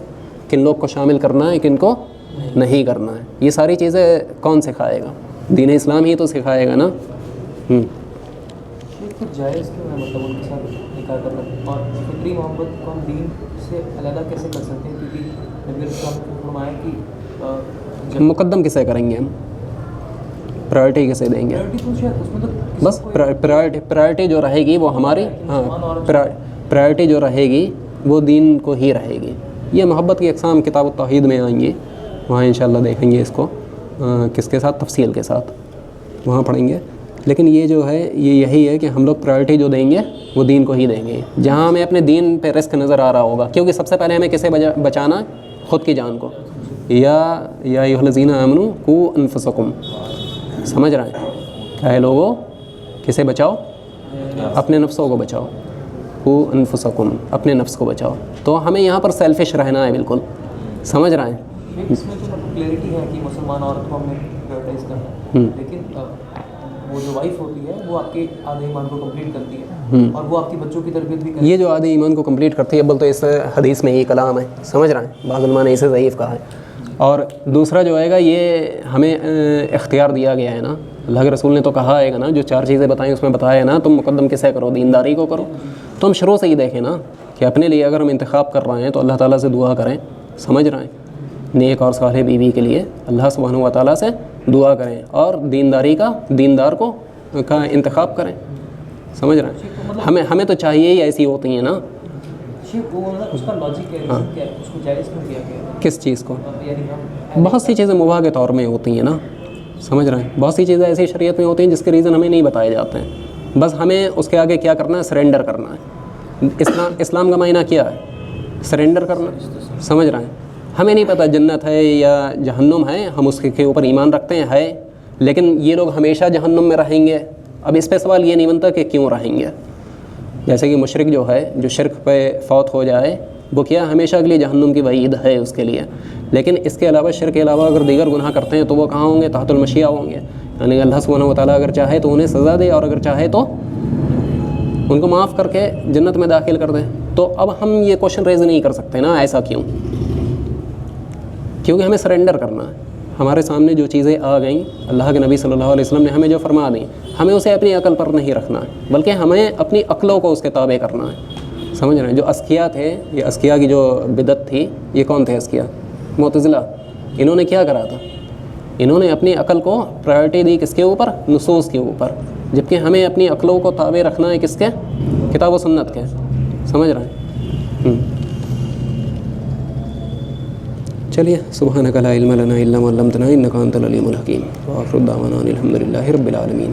کن لوگ کو شامل کرنا ہے, کن کو نہیں کرنا ہے. یہ ساری چیزیں کون سکھائے گا؟ دین اسلام ہی تو سکھائے گا نا. جائز کیوں ہے مطلب ان کے ساتھ نکاح کرنا, اور فطری محبت کو ہم دین سے علیحدہ کیسے کر سکتے ہیں؟ کیونکہ نبی اسلام نے فرمایا کہ مقدم کسے کریں گے ہم؟ پرائرٹی کسے دیں گے؟ بس پرائرٹی جو رہے گی وہ ہماری, ہاں, پرائرٹی جو رہے گی وہ دین کو ہی رہے گی. یہ محبت کی اقسام کتاب التوحید میں آئیں گی, وہاں انشاءاللہ دیکھیں گے اس کو کس کے ساتھ, تفصیل کے ساتھ وہاں پڑھیں گے. لیکن یہ جو ہے یہ یہی ہے کہ ہم لوگ پرائرٹی جو دیں گے وہ دین کو ہی دیں گے, جہاں ہمیں اپنے دین پہ رسک نظر آ رہا ہوگا. کیونکہ سب سے پہلے ہمیں کسے بچانا ہے؟ خود کی جان کو. یا ایھا الذین آمنوا قوا انفسکم, سمجھ رہے ہیں. کیا ہے لوگوں, کسے بچاؤ؟ اپنے نفسوں کو بچاؤ. قوا انفسکم, اپنے نفس کو بچاؤ. تو ہمیں یہاں پر سیلفش رہنا ہے بالکل, سمجھ رہے ہیں. اس میں تو کلیئرٹی ہے کہ مسلمان عورت کو ہمیں پرائرٹائز کرنا ہے, لیکن وہ جو وائف ہوتی ہے وہ آپ کے آدھے ایمان کو کمپلیٹ کرتی ہے, اور وہ آپ کی بچوں کی تربیت بھی کرتی ہے. یہ جو آدھے ایمان کو کمپلیٹ کرتی ہے, بل تو اس حدیث میں یہ کلام ہے, سمجھ رہے ہیں. بعض علماء نے اسے ضعیف کہا ہے. اور دوسرا جو ہے گا, یہ ہمیں اختیار دیا گیا ہے نا. اللہ کے رسول نے تو کہا ہے نا, جو 4 چیزیں بتائیں اس میں بتایا نا, تم مقدم کسے کرو؟ دینداری کو کرو. تو ہم شروع سے ہی دیکھیں نا کہ اپنے لیے اگر ہم انتخاب کر رہے ہیں تو اللہ تعالیٰ سے دعا کریں, سمجھ رہے ہیں. نیک اور صالح بیوی کے لیے اللہ سبحانہ و تعالیٰ سے دعا کریں اور دیندار کا انتخاب کریں. سمجھ رہے ہیں؟ ہمیں تو چاہیے ہی ایسی ہوتی ہیں نا. اس کا لاجک کیا ہے؟ اس کو جائز کیوں کیا گیا؟ کس چیز کو؟ یعنی بہت سی چیزیں مباح کے طور میں ہوتی ہیں نا. سمجھ رہے ہیں؟ بہت سی چیزیں ایسی شریعت میں ہوتی ہیں جس کے ریزن ہمیں نہیں بتائے جاتے ہیں. بس ہمیں اس کے آگے کیا کرنا ہے؟ سرنڈر کرنا ہے. اسلام کا معنی کیا ہے؟ سرنڈر کرنا. سمجھ رہے ہیں؟ ہمیں نہیں پتہ جنت ہے یا جہنم ہے، ہم اس کے اوپر ایمان رکھتے ہیں ہے، لیکن یہ لوگ ہمیشہ جہنم میں رہیں گے. اب اس پہ سوال یہ نہیں بنتا کہ کیوں رہیں گے. جیسے کہ مشرک جو ہے، جو شرک پہ فوت ہو جائے، وہ کیا ہمیشہ کے لیے جہنم کی وعید ہے اس کے لیے. لیکن اس کے علاوہ، شرک کے علاوہ اگر دیگر گناہ کرتے ہیں تو وہ کہاں ہوں گے؟ تحت المشیہ ہوں گے. یعنی اللہ سبحانہ و تعالیٰ اگر چاہے تو انہیں سزا دے، اور اگر چاہے تو ان کو معاف کر کے جنت میں داخل کر دے. تو اب ہم یہ کوشچن ریز نہیں کر سکتے نا ایسا کیوں؟ کیونکہ ہمیں سرنڈر کرنا ہے. ہمارے سامنے جو چیزیں آ گئیں، اللہ کے نبی صلی اللہ علیہ وسلم نے ہمیں جو فرما دیں، ہمیں اسے اپنی عقل پر نہیں رکھنا ہے، بلکہ ہمیں اپنی عقلوں کو اس کے تابع کرنا ہے. سمجھ رہے ہیں؟ جو اسکیا تھے، یہ اسکیا کی جو بدعت تھی، یہ کون تھے اسکیا؟ معتزلہ. انہوں نے کیا کرا تھا؟ انہوں نے اپنی عقل کو پرائرٹی دی کس کے اوپر؟ نصوص کے اوپر. جبکہ ہمیں اپنی عقلوں کو تابع رکھنا ہے کس کے؟ کتاب و سنت کے. سمجھ رہے ہیں؟ چلیے، سبحانک لا علم لنا الا ما علمتنا انک انت العلیم الحکیم. وآخر دعوانا الحمد للہ رب العالمین.